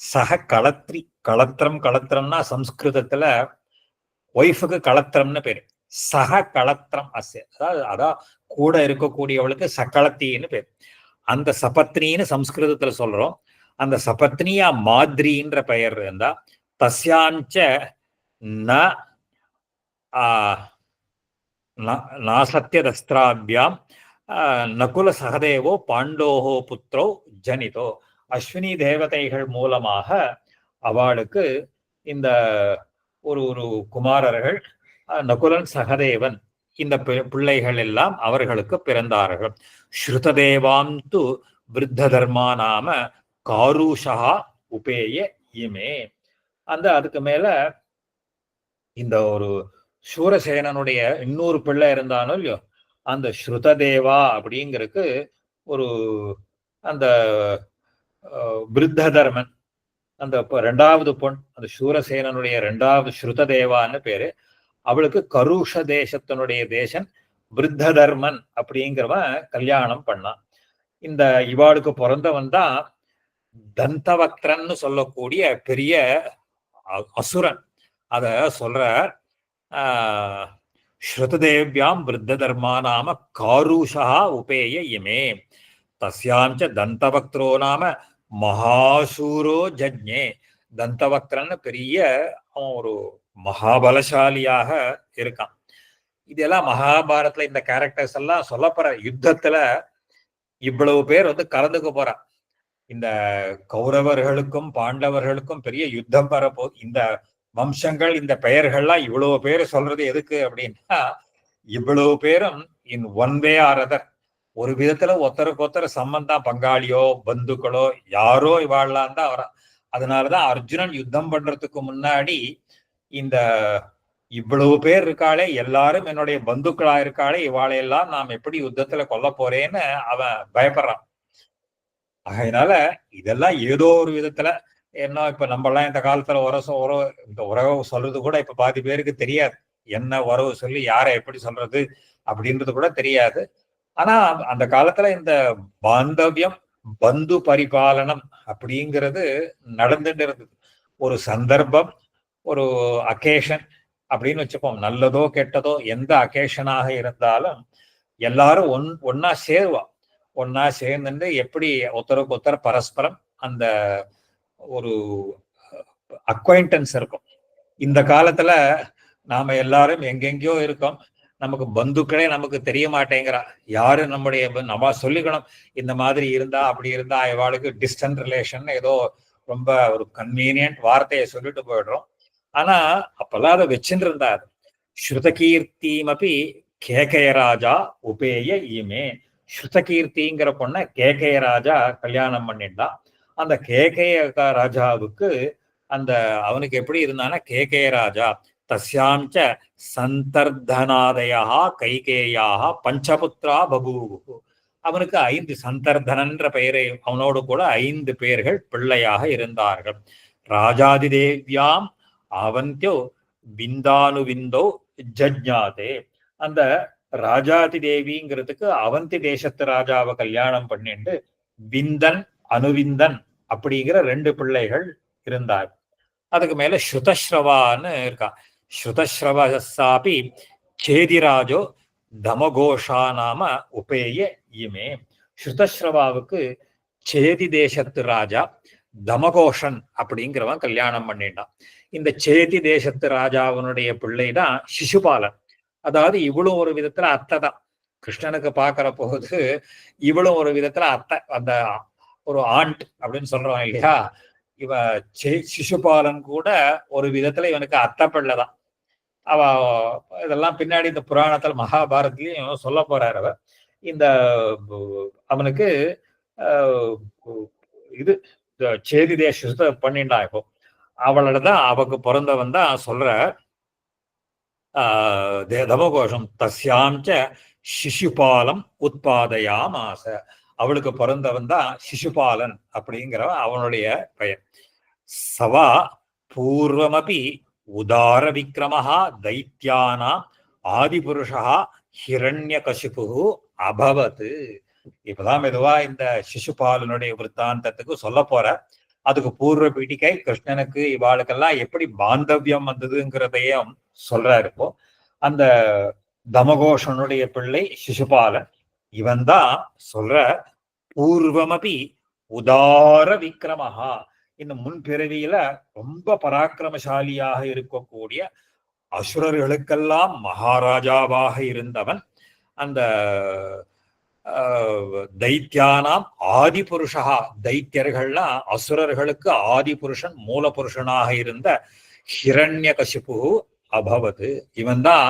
சக களத்ரி. களத்திரம்னா சம்ஸ்கிருதத்துல ஒய்ஃபுக்கு களத்திரம்னு பேரு. சக களத்திரம் அதான் கூட இருக்கக்கூடியவளுக்கு சக்களத்தின்னு பேரு. அந்த சபத்னின்னு சம்ஸ்கிருதத்துல சொல்றோம். அந்த சபத்னியா மாத்ரின்ற பெயர் இருந்தா தஸ்யாஞ்ச நாசத்தியதஸ்திராபியாம் நகுல சகதேவோ பாண்டோஹோ புத்திரோ ஜனிதோ. அஸ்வினி தேவதைகள் மூலமாக அவளுக்கு இந்த ஒரு குமாரர்கள் நகுலன் சகதேவன் இந்த பிள்ளைகள் எல்லாம் அவர்களுக்கு பிறந்தார்கள். ஸ்ருததேவாம் து விருத்த தர்மா நாம காரூஷா உபேய இமே. அதுக்கு மேல இந்த ஒரு சூரசேனனுடைய இன்னொரு பிள்ளை இருந்தானோ இல்லையோ, அந்த ஸ்ருததேவா அப்படிங்கிறதுக்கு ஒரு அந்த விருத்த தர்மன், அந்த ரெண்டாவது பொன், அந்த சூரசேனனுடைய ரெண்டாவது ஸ்ருததேவான்னு பேரு. அவளுக்கு கருஷ தேசத்தினுடைய தேசன் விருத்த தர்மன் அப்படிங்கிறவன் கல்யாணம் பண்ணான். இந்த இவாளுக்கு பிறந்தவன் தான் தந்தவக்திரன்னு சொல்லக்கூடிய பெரிய அசுரன். அத சொல்ற ஸ்ருததேவ்யாம் விருத்த தர்மா நாம காரூஷா உபேய இமே தஸ்யாஞ்ச தந்தவக்திரோ நாம மகாசூரோ ஜஜ்ஞே தந்தவக்ரன்னு பெரிய அவன் ஒரு மகாபலசாலியாக இருக்கான். இதெல்லாம் மகாபாரதத்துல இந்த கேரக்டர்ஸ் எல்லாம் சொல்லப்படுற யுத்தத்துல இவ்வளவு பேர் கலந்துக்க போறான். இந்த கௌரவர்களுக்கும் பாண்டவர்களுக்கும் பெரிய யுத்தம் வரப்போது. இந்த வம்சங்கள் இந்த பெயர்கள்லாம் இவ்வளவு பேர் சொல்றது எதுக்கு அப்படின்னா, இவ்வளவு பேரும் in one way or other ஒரு விதத்துல ஒருத்தருக்கு ஒருத்தர் சம்பந்தம், பங்காளியோ பந்துக்களோ யாரோ இவாள்லாம் தான் வர. அதனாலதான் அர்ஜுனன் யுத்தம் பண்றதுக்கு முன்னாடி இந்த இவ்வளவு பேர் இருக்காளே, எல்லாரும் என்னுடைய பந்துக்களா இருக்காளே, இவாளையெல்லாம் நாம் எப்படி யுத்தத்துல கொல்ல போறேன்னு அவன் பயப்படுறான். அதனால இதெல்லாம் ஏதோ ஒரு விதத்துல என்ன, இப்ப நம்ம எல்லாம் இந்த காலத்துல இந்த உறவு சொல்றது கூட இப்ப பாதி பேருக்கு தெரியாது. என்ன உறவு சொல்லி யாரை எப்படி சொல்றது அப்படின்றது கூட தெரியாது. ஆனா அந்த காலத்துல இந்த பாந்தவியம், பந்து பரிபாலனம் அப்படிங்கிறது நடந்துட்டு இருந்தது. ஒரு சந்தர்ப்பம், ஒரு அகேஷன் அப்படின்னு வச்சுப்போம். நல்லதோ கெட்டதோ எந்த அகேஷனாக இருந்தாலும் எல்லாரும் ஒன்னா சேருவா. ஒன்னா சேர்ந்து எப்படி ஒருத்தருக்கு ஒருத்தர் பரஸ்பரம் அந்த ஒரு அக்வைண்டன்ஸ் இருக்கும். இந்த காலத்துல நாம எல்லாரும் எங்கெங்கயோ இருக்கோம். நமக்கு பந்துக்களே நமக்கு தெரிய மாட்டேங்கிறா. யாரு நம்முடைய நம்ம சொல்லிக்கணும், இந்த மாதிரி இருந்தா அப்படி இருந்தா இவாளுக்கு டிஸ்டன்ட் ரிலேஷன் ஏதோ ரொம்ப ஒரு கன்வீனியன்ட் வார்த்தையை சொல்லிட்டு போயிடுறோம். ஆனா அப்பெல்லாம் அதை வச்சுட்டு இருந்தாரு. ஸ்ருதகீர்த்திமபி கேகயராஜா உபேய ஈமே. ஸ்ருதகீர்த்திங்கிற பொண்ண கேகயராஜா கல்யாணம் பண்ணிட்டான். அந்த கேகய ராஜாவுக்கு அந்த அவனுக்கு எப்படி இருந்தானா, கேகயராஜா தஸ்யாஞ்ச சந்தர்தனாதயா கைகேயாக பஞ்சபுத்ரா பபூவு. அவனுக்கு 5 சந்தர்தனன்ற பெயரை அவனோடு கூட 5 பேர்கள் பிள்ளையாக இருந்தார்கள். ராஜாதிதேவியாம் அவந்தியோ விந்தானுவிந்தோ ஜஜ்ஞாதே. அந்த ராஜாதி தேவிங்கிறதுக்கு அவந்தி தேசத்து ராஜாவை கல்யாணம் பண்ணிட்டு விந்தன் அனுவிந்தன் அப்படிங்கிற 2 பிள்ளைகள் இருந்தார். அதுக்கு மேல ஸ்ருதஸ்ரவான்னு இருக்கா. ஸ்ருதஸ்ரவசாபி சேதிராஜோ தமகோஷா நாம உபேய இமே. ஸ்ருதஸ்ரவாவுக்கு சேதி தேசத்து ராஜா தமகோஷன் அப்படிங்கிறவன் கல்யாணம் பண்ணிட்டான். இந்த சேதி தேசத்து ராஜாவனுடைய பிள்ளைதான் சிசுபாலன். அதாவது இவளும் ஒரு விதத்துல அத்தை தான். கிருஷ்ணனுக்கு பாக்குற போது இவளும் ஒரு விதத்துல அத்தை, அந்த ஒரு ஆண்ட் அப்படின்னு சொல்றோம் இல்லையா. இவ சிசுபாலன் கூட ஒரு விதத்துல இவனுக்கு அத்தை பிள்ளைதான். அவ இதெல்லாம் பின்னாடி இந்த புராணத்துல மகாபாரத்லயும் சொல்ல போறாரு. அவர் இந்த அவனுக்கு இது சேதி தேசத்தை பண்ணிட்டான். இப்போ அவளோட தான் அவக்கு பிறந்தவன் தான் சொல்ற தமகோஷம் தஸ்யாஞ்ச சிசுபாலம் உத்பாதயாமாச. அவளுக்கு பிறந்தவன் தான் சிசுபாலன் அப்படிங்கிறவன் அவனுடைய பெயர். சவா பூர்வமபி உதார விக்ரமஹா தைத்யானாம் ஆதிபுருஷா ஹிரண்யகசிபு அபவத். இப்பதான் மெதுவா இந்த சிசுபாலனுடைய விற்த்தாந்தத்துக்கு சொல்ல போற. அதுக்கு பூர்வ பீட்டிகை கிருஷ்ணனுக்கு இவாளுக்கெல்லாம் எப்படி பாந்தவியம் வந்ததுங்கிறதையும் சொல்றாரு. இப்போ அந்த தமகோஷனுடைய பிள்ளை சிசுபாலன் இவன் தான் சொல்ற பூர்வமபி உதார விக்ரமஹா. இந்த முன்பிறவியில ரொம்ப பராக்கிரமசாலியாக இருக்கக்கூடிய அசுரர்களுக்கெல்லாம் மகாராஜாவாக இருந்தவன். அந்த தைத்தியானாம் ஆதிபுருஷா, தைத்தியர்கள்னா அசுரர்களுக்கு ஆதிபுருஷன் மூல புருஷனாக இருந்த ஹிரண்யகசிபு அபவது. இவன் தான்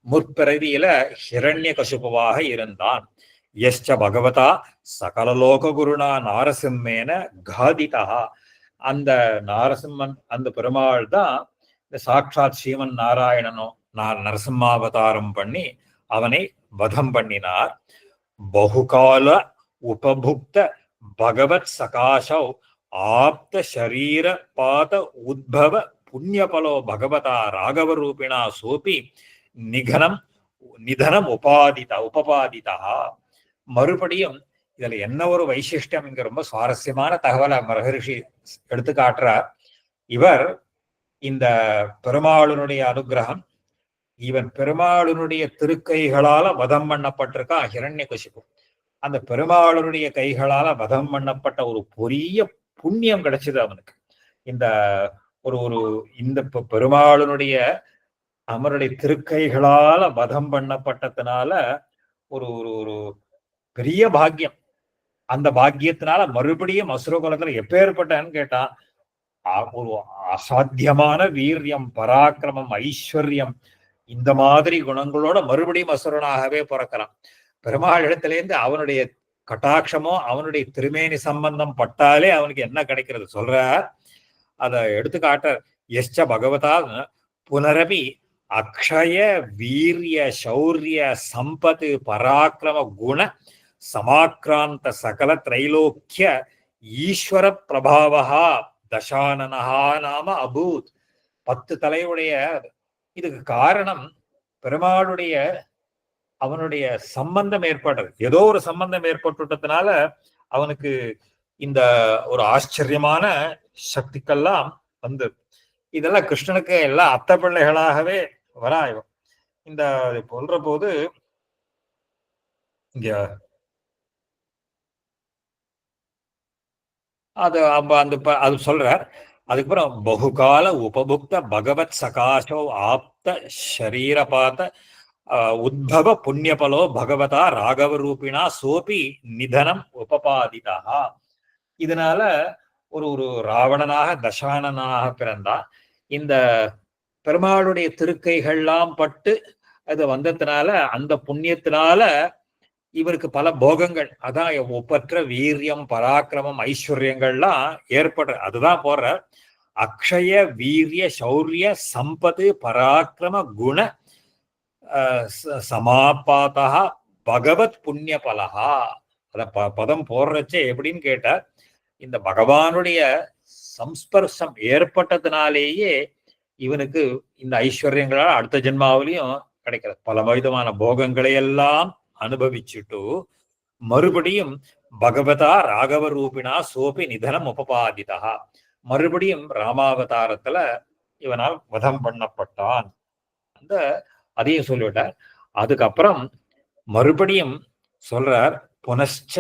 முற்பிறவியில ஹிரண்யகசிபுவாக இருந்தான். யஸ்ச பகவதா சகலலோக குருணா நாரசிம்மேன காதிதா. அந்த நாரசிம்மன், அந்த பெருமாள் தான் இந்த சாட்சாத் ஸ்ரீமன் நாராயணனோ நரசிம்மாவதாரம் பண்ணி அவனை வதம் பண்ணினார். பகுகால உபபுக்த பகவத் சகாசௌ ஆப்த ஷரீர பாத உத்பவ புண்ணியபலோ பகவதா ராகவ ரூபிணா சோபி நிதனம் உபபாதிதா. மறுபடியும் இதுல என்ன ஒரு வைசிஷ்டம், இங்க ரொம்ப சுவாரஸ்யமான தகவலை மகரிஷி எடுத்து காட்டுறார். இவர் இந்த பெருமாளுடைய அனுகிரகம், இவன் பெருமாளுடைய திருக்கைகளால வதம் பண்ணப்பட்டிருக்கான் ஹிரண்யகசிபு. அந்த பெருமாளுடைய கைகளால வதம் பண்ணப்பட்ட ஒரு பெரிய புண்ணியம் கிடைச்சது அவனுக்கு. இந்த ஒரு ஒரு இந்த பெருமாளனுடைய அவருடைய திருக்கைகளால வதம் பண்ணப்பட்டதுனால ஒரு ஒரு ஒரு பெரிய பாக்கியம். அந்த பாக்கியத்தினால மறுபடியும் அசுர குலத்துல எப்பேற்பட்டன்னு கேட்டா ஒரு அசாத்தியமான வீரியம், பராக்கிரமம், ஐஸ்வர்யம், இந்த மாதிரி குணங்களோட மறுபடியும் அசுரனாகவே பிறக்கலாம். பெருமாள் இடத்திலேருந்து அவனுடைய கட்டாட்சமோ அவனுடைய திருமேனி சம்பந்தம் பட்டாலே அவனுக்கு என்ன கிடைக்கிறது சொல்ற. அத எடுத்துக்காட்ட எஸ்ச பகவதா புனரபி அக்ஷய வீரிய சௌரிய சம்பத்து பராக்கிரம குண சமாக்கிராந்த சகல திரைலோக்கிய ஈஸ்வர பிரபாவா தசானனஹா நாம அபூத். 10 தலையுடைய இதுக்கு காரணம் பெருமாளுடைய அவனுடைய சம்பந்தம் ஏற்படுறது. ஏதோ ஒரு சம்பந்தம் ஏற்பட்டுட்டதுனால அவனுக்கு இந்த ஒரு ஆச்சரியமான சக்திக்கெல்லாம் வந்து இதெல்லாம் கிருஷ்ணனுக்கு எல்லாம் அத்த பிள்ளைகளாகவே வராயும். இந்த சொல்ற போது இங்க அது அந்த அது சொல்றார். அதுக்கப்புறம் பகுகால உபபுக்த பகவத் சகாசோ ஆப்த ஷரீரபாத உத்பவ புண்ணியபலோ பகவதா ராகவ ரூபிணா சோபி நிதனம் உபபாதிதா. இதனால ஒரு ஒரு ராவணனாக தசானனாக பிறந்தா. இந்த பெருமாளுடைய திருக்கைகள்லாம் பட்டு அது வந்ததுனால அந்த புண்ணியத்தினால இவருக்கு பல போகங்கள், அதான் ஒப்பற்ற வீரியம், பராக்கிரமம், ஐஸ்வர்யங்கள்லாம் ஏற்படுற. அதுதான் போடுற அக்ஷய வீரிய சௌரிய சம்பது பராக்கிரம குண சமாபாதா பகவத் புண்ணிய பலகா. அத பதம் போடுறச்சே எப்படின்னு கேட்டா இந்த பகவானுடைய சம்ஸ்பர்சம் ஏற்பட்டதுனாலேயே இவனுக்கு இந்த ஐஸ்வர்யங்களால் அடுத்த ஜென்மாவிலையும் கிடைக்கிறது. பல விதமான போகங்களை எல்லாம் அனுபவிச்சுட்டு மறுபடியும் பகவதா ராகவ ரூபிணா சோபி நிதனம் உபபாதிதா, மறுபடியும் ராமாவதாரத்துல இவனால் வதம் பண்ணப்பட்டான். அந்த அதையும் சொல்லிவிட்டார். அதுக்கப்புறம் மறுபடியும் சொல்றார் புனச்ச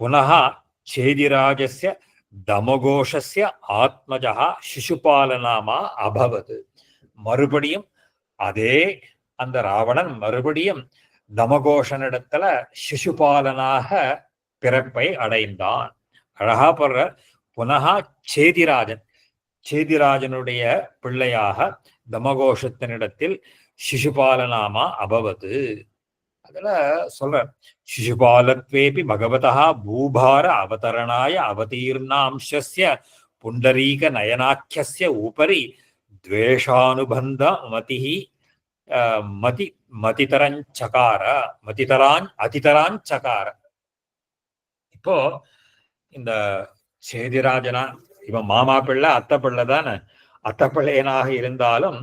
புனகா சேதிராஜஸ்ய தமகோஷஸ்ய ஆத்மஜா சிசுபாலனாமா அபவது. மறுபடியும் அதே அந்த ராவணன் மறுபடியும் தமகோஷனிடத்துல சிசுபாலனாக பிறப்பை அடைந்தான். அழகா போடுற புனகா சேதிராஜன், சேதிராஜனுடைய பிள்ளையாக தமகோஷத்தினிடத்தில் சிசுபாலனாமா அபவது. அதுல சொல்ற சிசுபாலத்வேபி பகவதா பூபார அவதரணாய அவதீர்ணாம்சஸ்ய புண்டரீக நயனாக்கியஸ்ய உபரி துவேஷானுபந்த மதிஹி மதிதரஞ்சகார அதிதராஞ்சகார. இப்போ இந்த சேதிராஜனா இவன் மாமா பிள்ளை அத்த பிள்ளை தானே, அத்த பிள்ளையனாக இருந்தாலும்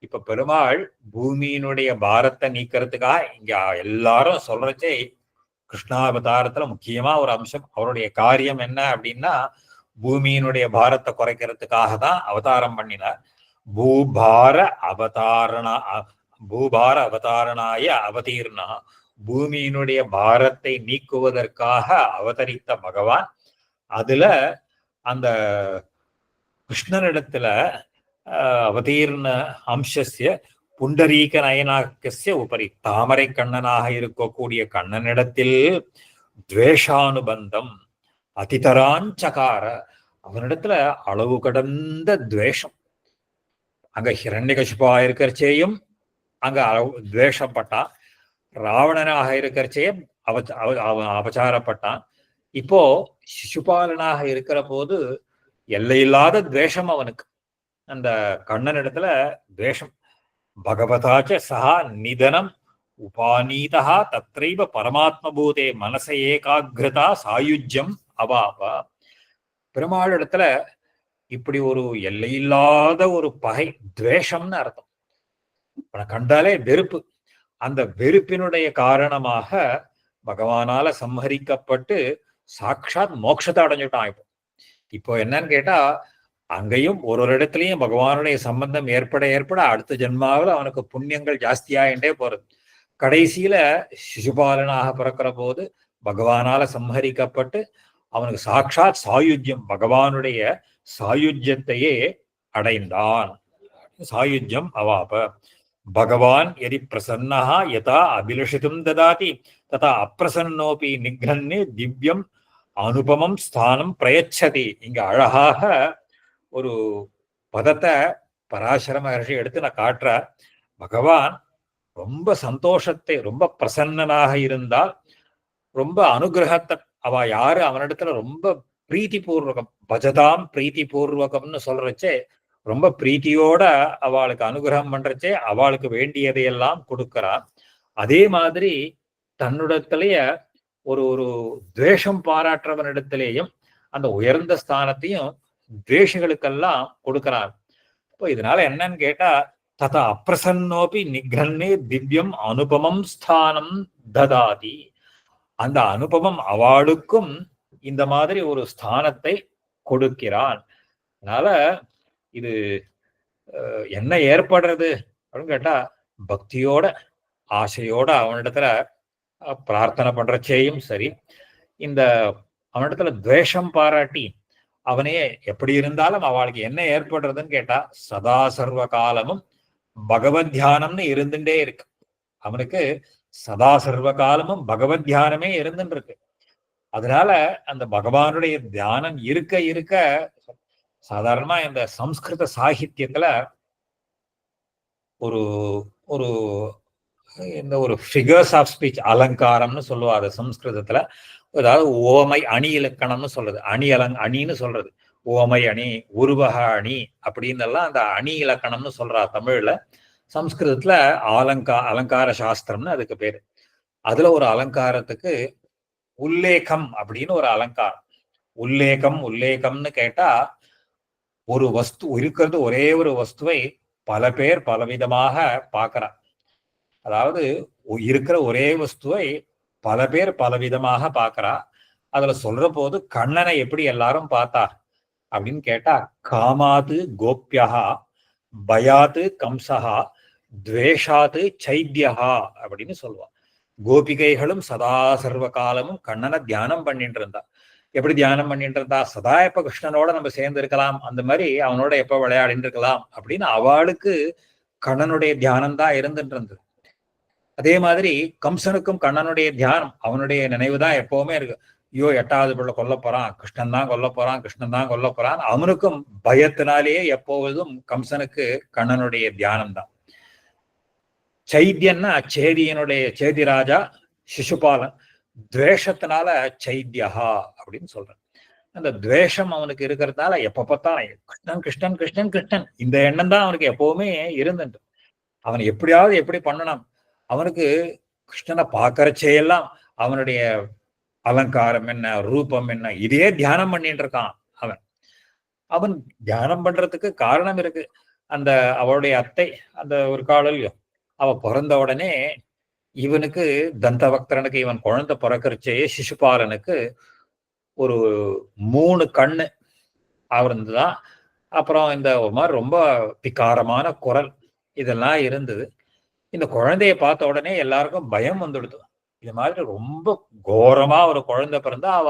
இப்ப பெருமாள் பூமியினுடைய பாரத்தை நீக்கிறதுக்காக இங்க எல்லாரும் சொல்றச்சே கிருஷ்ணாவதாரத்துல முக்கியமா ஒரு அம்சம் அவருடைய காரியம் என்ன அப்படின்னா பூமியினுடைய பாரத்தை குறைக்கிறதுக்காக தான் அவதாரம் பண்ணினார். பூபார அவதாரணாய அவதீர்ணா, பூமியினுடைய பாரத்தை நீக்குவதற்காக அவதரித்த பகவான். அதுல அந்த கிருஷ்ணனிடத்துல அவதீர்ண அம்சஸ்ய புண்டரீக நயனாக்கிய உபரி, தாமரை கண்ணனாக இருக்கக்கூடிய கண்ணனிடத்தில் துவேஷானுபந்தம் அதிதராஞ்சகார, அவனிடத்துல அளவு கடந்த துவேஷம். அங்க ஹிரண்யகசிபா இருக்கிறச்சேயும் அங்க துவேஷப்பட்டான், ராவணனாக இருக்கிறச்சேயும் அபச்சாரப்பட்டான். இப்போ சிசுபாலனாக இருக்கிற போது எல்லையில்லாத துவேஷம் அவனுக்கு. அந்த கண்ணனிடத்துல துவேஷம். பகவதாச்ச சஹா நிதனம் உபானீதா தத்ரைவ பரமாத்மபூதே மனச ஏகாகிரதா சாயுஜ்யம் அவாபா. பெருமாள் இடத்துல இப்படி ஒரு எல்லையில்லாத ஒரு பகை, துவேஷம்னு அர்த்தம். கண்டாலே வெறுப்பு. அந்த வெறுப்பினுடைய காரணமாக பகவானால சம்ஹரிக்கப்பட்டு சாட்சாத் மோட்சத்தை அடைஞ்சுட்டான். இப்போ என்னன்னு கேட்டா அங்கேயும் ஒரு இடத்துலயும் பகவானுடைய சம்பந்தம் ஏற்பட அடுத்த ஜென்மாவில் அவனுக்கு புண்ணியங்கள் ஜாஸ்தியாயிட்டே போறது. கடைசியில சிசுபாலனாக பிறக்கிற போது பகவானால சம்ஹரிக்கப்பட்டு அவனுக்கு சாட்சாத் சாயுஜ்யம், பகவானுடைய சாயுஜ்யத்தையே அடைந்தான். சாயுஜ்யம் அவாப. பகவான் எதி பிரசன்னா யதா அபிலஷிதும் ததாதி ததா அப்பிரசன்னோபி நிக்ரன்னு திவ்யம் அனுபமம் ஸ்தானம் பிரயச்சதி. இங்க அழகாக ஒரு பதத்தை பராசர மகர்ஷி எடுத்து நான் காட்டுறார். பகவான் ரொம்ப சந்தோஷத்தை, ரொம்ப பிரசன்னனாக இருந்தால், ரொம்ப அனுகிரகத்தை அவ யாரு அவனிடத்துல ரொம்ப பிரீத்தி பூர்வகம், பஜதாம் பிரீத்தி பூர்வகம்னு சொல்றச்சே, ரொம்ப பிரீத்தியோட அவளுக்கு அனுகிரகம் பண்றச்சே அவளுக்கு வேண்டியதையெல்லாம் கொடுக்கிறான். அதே மாதிரி தன்னிடத்திலேயே ஒரு ஒரு துவேஷம் பாராட்டுறவனிடத்திலேயும் அந்த உயர்ந்த ஸ்தானத்தையும் துவேஷிகளுக்கெல்லாம் கொடுக்கிறான். இப்போ இதனால என்னன்னு கேட்டா, ததா அப்பிரசன்னோபி நிக்ரன்னே திவ்யம் அனுபமம் ஸ்தானம் ததாதி. அந்த அனுபவம் அவளுக்கும் இந்த மாதிரி ஒரு ஸ்தானத்தை கொடுக்கிறான். அதனால இது என்ன ஏற்படுறது அப்படின்னு கேட்டா, பக்தியோட ஆசையோட அவனிடத்துல பிரார்த்தனை பண்றச்சேயும் சரி, இந்த அவனிடத்துல துவேஷம் பாராட்டி அவனையே எப்படி இருந்தாலும் அவளுக்கு என்ன ஏற்படுறதுன்னு கேட்டா, சதா சர்வ காலமும் பகவத் தியானம்னு இருந்துட்டே இருக்கு. அவனுக்கு சதா சர்வ காலமும் பகவத் தியானமே இருந்துட்டு இருக்கு. அதனால அந்த பகவானுடைய தியானம் இருக்க இருக்க, சாதாரணமா இந்த சம்ஸ்கிருத சாகித்யத்துல ஒரு ஒரு இந்த ஒரு ஃபிகர்ஸ் ஆஃப் ஸ்பீச் அலங்காரம்னு சொல்லுவாரு சம்ஸ்கிருதத்துல. அதாவது ஓமை அணி இலக்கணம்னு சொல்றது, அணின்னு சொல்றது, ஓமை அணி, உருவக அணி அப்படின்னு எல்லாம் அந்த அணி இலக்கணம்னு சொல்றா தமிழ்ல. சம்ஸ்கிருதத்துல அலங்கார சாஸ்திரம்னு அதுக்கு பேரு. அதுல ஒரு அலங்காரத்துக்கு உல்லேகம் அப்படின்னு ஒரு அலங்காரம். உல்லேகம்னு கேட்டா, ஒரு வஸ்து இருக்கிறது, ஒரே ஒரு வஸ்துவை பல பேர் பலவிதமாக பார்க்கிறார். அதாவது இருக்கிற ஒரே வஸ்துவை பல பேர் பலவிதமாக பார்க்கிறா. அதுல சொல்ற போது கண்ணனை எப்படி எல்லாரும் பார்த்தா அப்படின்னு கேட்டா, காமாது கோப்யஹா, பயாத்து கம்சஹா, துவேஷாத்து சைத்யஹா அப்படின்னு சொல்லுவா. கோபிகைகளும் சதா சர்வ காலமும் கண்ணனை தியானம் பண்ணிட்டு இருந்தா. எப்படி தியானம் பண்ணிட்டு இருந்தா? சதா எப்ப கிருஷ்ணனோட நம்ம சேர்ந்து இருக்கலாம், அந்த மாதிரி அவனோட எப்ப விளையாடிட்டு இருக்கலாம் அப்படின்னு அவளுக்கு கண்ணனுடைய தியானம் தான் இருந்துட்டு இருந்தது. அதே மாதிரி கம்சனுக்கும் கண்ணனுடைய தியானம், அவனுடைய நினைவு தான் எப்பவுமே இருக்கு. ஐயோ, 8வது பிள்ளை கொல்ல போறான், கிருஷ்ணன் தான் கொல்ல போறான். அவனுக்கும் பயத்தினாலேயே எப்பொழுதும் கம்சனுக்கு கண்ணனுடைய தியானம் தான். சைத்தியன்னா சேதி ராஜா சிசுபாலன், துவேஷத்தினால சைத்தியஹா அப்படின்னு சொல்றேன். அந்த துவேஷம் அவனுக்கு இருக்கிறதுனால எப்ப பார்த்தாலும் கிருஷ்ணன் இந்த எண்ணம் தான் அவனுக்கு எப்பவுமே இருந்துட்டு. அவன் எப்படியாவது எப்படி பண்ணணும், அவனுக்கு கிருஷ்ணனை பார்க்கறச்சையெல்லாம் அவனுடைய அலங்காரம் என்ன, ரூபம் என்ன, இதே தியானம் பண்ணிட்டு இருக்கான். அவன் தியானம் பண்றதுக்கு காரணம் இருக்கு. அந்த அவளுடைய அத்தை, அந்த ஒரு காலையும் அவ பிறந்த உடனே இவனுக்கு தந்தவக்தரனுக்கு, இவன் குழந்தை பிறக்கிறச்சே சிசுபாலனுக்கு ஒரு 3 கண்ணு அவர்தான். அப்புறம் இந்த மாதிரி ரொம்ப பிக்காரமான குரல் இதெல்லாம் இருந்தது. இந்த குழந்தைய பார்த்த உடனே எல்லாருக்கும் பயம் வந்துடுது. இது மாதிரி ரொம்ப கோரமா ஒரு குழந்தை பிறந்தா அவ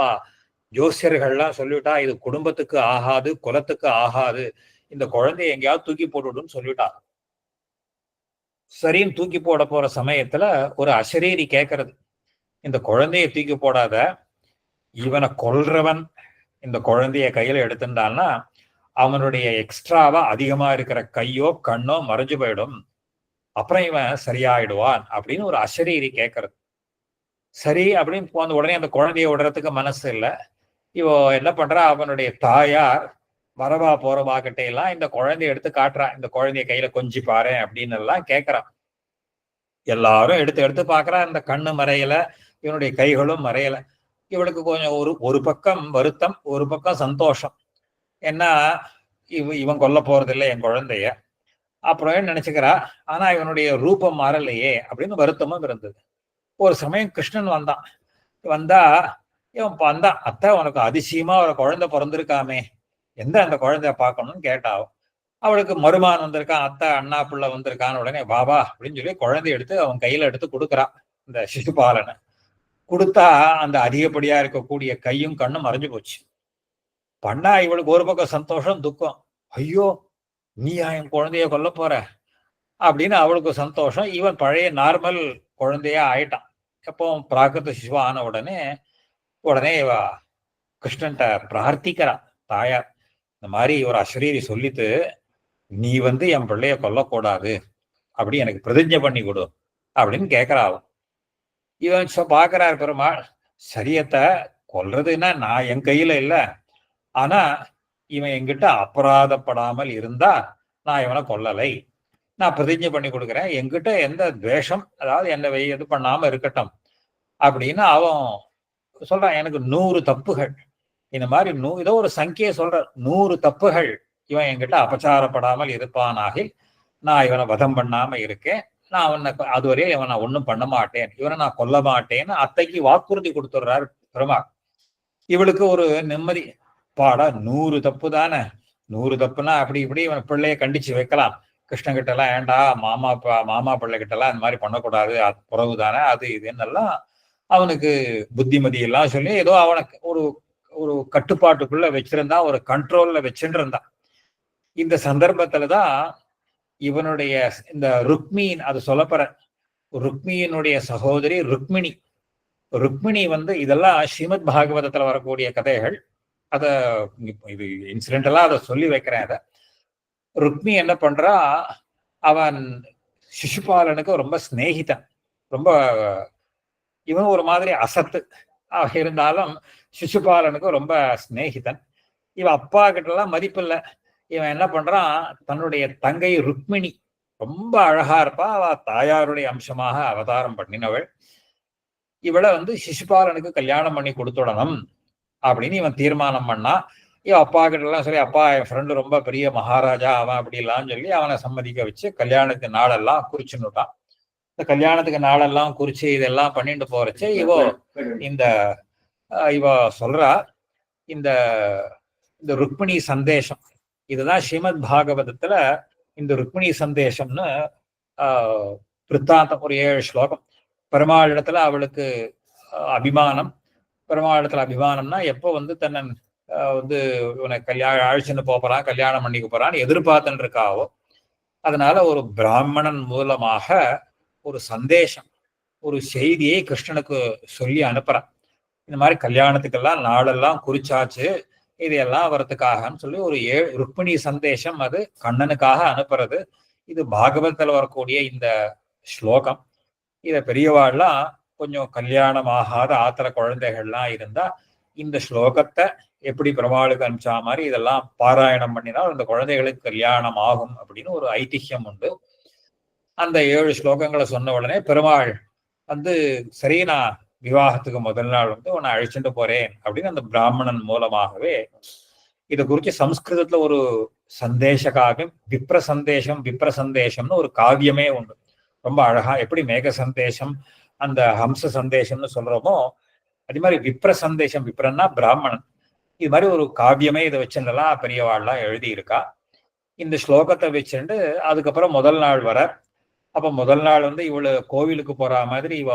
ஜோசியர்கள்லாம் சொல்லிவிட்டா, இது குடும்பத்துக்கு ஆகாது, குலத்துக்கு ஆகாது, இந்த குழந்தைய எங்கேயாவது தூக்கி போட்டுடுன்னு சொல்லிவிட்டா. சரின்னு தூக்கி போட போற சமயத்துல ஒரு அசரீரி கேட்கறது, இந்த குழந்தைய தூக்கி போடாத, இவனை கொல்றவன் இந்த குழந்தைய கையில எடுத்துட்டான்னா அவனுடைய எக்ஸ்ட்ராவா அதிகமா இருக்கிற கையோ கண்ணோ மறைஞ்சு போயிடும், அப்புறம் இவன் சரியாயிடுவான் அப்படின்னு ஒரு அசரீரி கேட்கறது. சரி அப்படின்னு போன உடனே அந்த குழந்தைய விடுறதுக்கு மனசு இல்லை. இவ என்ன பண்றா, அவனுடைய தாயார் வரவா போறவா கிட்ட எல்லாம் இந்த குழந்தைய எடுத்து காட்டுறான், இந்த குழந்தைய கையில கொஞ்சி பாரு அப்படின்னு எல்லாம் கேட்கறான். எல்லாரும் எடுத்து எடுத்து பாக்குறா, இந்த கண்ணு மறையல, இவனுடைய கைகளும் மறையல. இவளுக்கு கொஞ்சம் ஒரு பக்கம் வருத்தம், ஒரு பக்கம் சந்தோஷம். ஏன்னா இவன் கொல்ல போறதில்லை என் குழந்தைய, அப்புறம் நினைச்சுக்கிறா. ஆனா இவனுடைய ரூபம் மாறலையே அப்படின்னு வருத்தமும் இருந்தது. ஒரு சமயம் கிருஷ்ணன் வந்தா இவன் வந்தான், அத்தை உனக்கு அதிசயமா ஒரு குழந்தை பிறந்திருக்காமே, எந்த அந்த குழந்தைய பார்க்கணும்னு கேட்டாவும். அவளுக்கு மருமான் வந்திருக்கான், அத்தை அண்ணா பிள்ளை வந்திருக்கான்னு உடனே பாபா அப்படின்னு சொல்லி குழந்தைய எடுத்து அவன் கையில எடுத்து கொடுக்குறான் இந்த சிசுபாலனை. கொடுத்தா அந்த அதிகப்படியா இருக்கக்கூடிய கையும் கண்ணும் மறைஞ்சு போச்சு. பண்ணா இவளுக்கு ஒரு பக்கம் சந்தோஷம், துக்கம். ஐயோ, நீயா என் குழந்தைய கொல்ல போற அப்படின்னு அவளுக்கு சந்தோஷம். இவன் பழைய நார்மல் குழந்தையா ஆயிட்டான். எப்போ பிராகிருத சிசுவா ஆன உடனே உடனே இவ கிருஷ்ணன்ட்ட பிரார்த்திக்கிறான் தாயார். இந்த மாதிரி ஒரு அஸ்ரீரி சொல்லிட்டு, நீ என் பிள்ளைய கொல்லக்கூடாது அப்படி எனக்கு பிரதிஜை பண்ணி கொடு அப்படின்னு கேட்கிறாவும். இவன் பாக்குறாரு பெருமாள், சரியத்த கொல்றதுன்னா நான் என் கையில இல்ல, ஆனா இவன் என்கிட்ட அபராதப்படாமல் இருந்தா நான் இவனை கொல்லலை, நான் பிரதிஜை பண்ணி கொடுக்குறேன், என்கிட்ட எந்த துவேஷம் அதாவது என்ன இது பண்ணாம இருக்கட்டும் அப்படின்னு அவன் சொல்றான். எனக்கு 100 தப்புகள் இந்த மாதிரி ஏதோ ஒரு சங்கியை சொல்ற, 100 தப்புகள் இவன் என்கிட்ட அபச்சாரப்படாமல் இருப்பானாக நான் இவனை வதம் பண்ணாம இருக்கேன், நான் அவனை அதுவரையே இவன் நான் ஒன்றும் பண்ண மாட்டேன், இவனை நான் கொல்ல மாட்டேன்னு அத்தைக்கு வாக்குறுதி கொடுத்துடுறாரு பெருமாள். இவளுக்கு ஒரு நிம்மதி, பாடா 100 தப்பு தானே, 100 தப்புனா அப்படி இப்படி இவன் பிள்ளைய கண்டிச்சு வைக்கலாம், கிருஷ்ணன் கிட்ட எல்லாம் ஏண்டா மாமா பிள்ளை கிட்ட எல்லாம் இந்த மாதிரி பண்ணக்கூடாது, அது புறவு தானே அது இதுன்னெல்லாம் அவனுக்கு புத்திமதி எல்லாம் சொல்லி ஏதோ அவனுக்கு ஒரு ஒரு கட்டுப்பாட்டுக்குள்ள வச்சிருந்தான், ஒரு கண்ட்ரோல்ல வச்சுட்டு இருந்தான். இந்த சந்தர்ப்பத்துலதான் இவனுடைய இந்த ருக்மீன், அது சொல்லப்பற ருக்மியினுடைய சகோதரி ருக்மிணி. ருக்மிணி இதெல்லாம் ஸ்ரீமத் பாகவதத்துல வரக்கூடிய கதைகள். அத இது இன்சிடென்டெல்லாம் அதை சொல்லி வைக்கிறேன். அத ருக்மி என்ன பண்றா, அவன் சிசுபாலனுக்கு ரொம்ப ஸ்நேகிதன், ரொம்ப இவன் ஒரு மாதிரி அசத்து இருந்தாலும் சிசுபாலனுக்கு ரொம்ப ஸ்நேகிதன். இவன் அப்பா கிட்ட எல்லாம் மதிப்பில்லை. இவன் என்ன பண்றான், தன்னுடைய தங்கை ருக்மிணி ரொம்ப அழகா இருப்பா, அவ தாயாருடைய அம்சமாக அவதாரம் பண்ணினவள். இவளை சிசுபாலனுக்கு கல்யாணம் பண்ணி கொடுத்துடணும் அப்படின்னு இவன் தீர்மானம் பண்ணா. இவன் அப்பா கிட்ட எல்லாம் சரி, அப்பா என் ஃப்ரெண்டு ரொம்ப பெரிய மகாராஜா அவன் அப்படிலாம் சொல்லி அவனை சம்மதிக்க வச்சு கல்யாணத்துக்கு நாளெல்லாம் குறிச்சுன்னுட்டான். இந்த கல்யாணத்துக்கு நாளெல்லாம் குறிச்சு இதெல்லாம் பண்ணிட்டு போறச்சு இவ சொல்றா, இந்த இந்த ருக்மிணி சந்தேஷம், இதுதான் ஸ்ரீமத் பாகவதத்துல இந்த ருக்மிணி சந்தேஷம்னு பிரித்தாந்தம், ஒரு 7 ஸ்லோகம். பெருமாள் இடத்துல அவளுக்கு அபிமானம், பெருமாள் இடத்துல அபிமானம்னா எப்போ தன்னன் இவனை அழைச்சுன்னு போறான், கல்யாணம் பண்ணிக்க போறான்னு எதிர்பார்த்துன்னு இருக்காவோ, அதனால ஒரு பிராமணன் மூலமாக ஒரு சந்தேஷம், ஒரு செய்தியை கிருஷ்ணனுக்கு சொல்லி அனுப்புறான். இந்த மாதிரி கல்யாணத்துக்கெல்லாம் நாளெல்லாம் குறிச்சாச்சு, இதையெல்லாம் வரத்துக்காகன்னு சொல்லி ஒரு ருக்மிணி சந்தேஷம் அது கண்ணனுக்காக அனுப்புறது. இது பாகவதத்தில் வரக்கூடிய இந்த ஸ்லோகம். இத பெரியவாள்லாம் கொஞ்சம் கல்யாணம் ஆகாத ஆத்திர குழந்தைகள்லாம் இருந்தா இந்த ஸ்லோகத்தை எப்படி பெருமாளுக்கு அனுப்பிச்சா மாதிரி இதெல்லாம் பாராயணம் பண்ணினால் அந்த குழந்தைகளுக்கு கல்யாணம் ஆகும் அப்படின்னு ஒரு ஐதிஹ்யம் உண்டு. அந்த 7 ஸ்லோகங்களை சொன்ன உடனே பெருமாள் சரி, நான் விவாகத்துக்கு முதல் நாள் உன்னை அழைச்சிட்டு போறேன் அப்படின்னு அந்த பிராமணன் மூலமாகவே இதை குறித்து சம்ஸ்கிருதத்துல ஒரு சந்தேச காவியம், விப்ர சந்தேசம்னு ஒரு காவியமே உண்டு. ரொம்ப அழகா, எப்படி மேக சந்தேசம் அந்த ஹம்ச சந்தேசம்னு சொல்றோமோ அதே மாதிரி விப்ர சந்தேசம், விப்ரன்னா பிராமணன், இது மாதிரி ஒரு காவியமே இதை வச்சுலாம் பெரியவாள்லாம் எழுதி இருக்கா. இந்த ஸ்லோகத்தை வச்சுட்டு அதுக்கப்புறம் முதல் நாள் வர, அப்ப முதல் நாள் இவளு கோவிலுக்கு போற மாதிரி இவ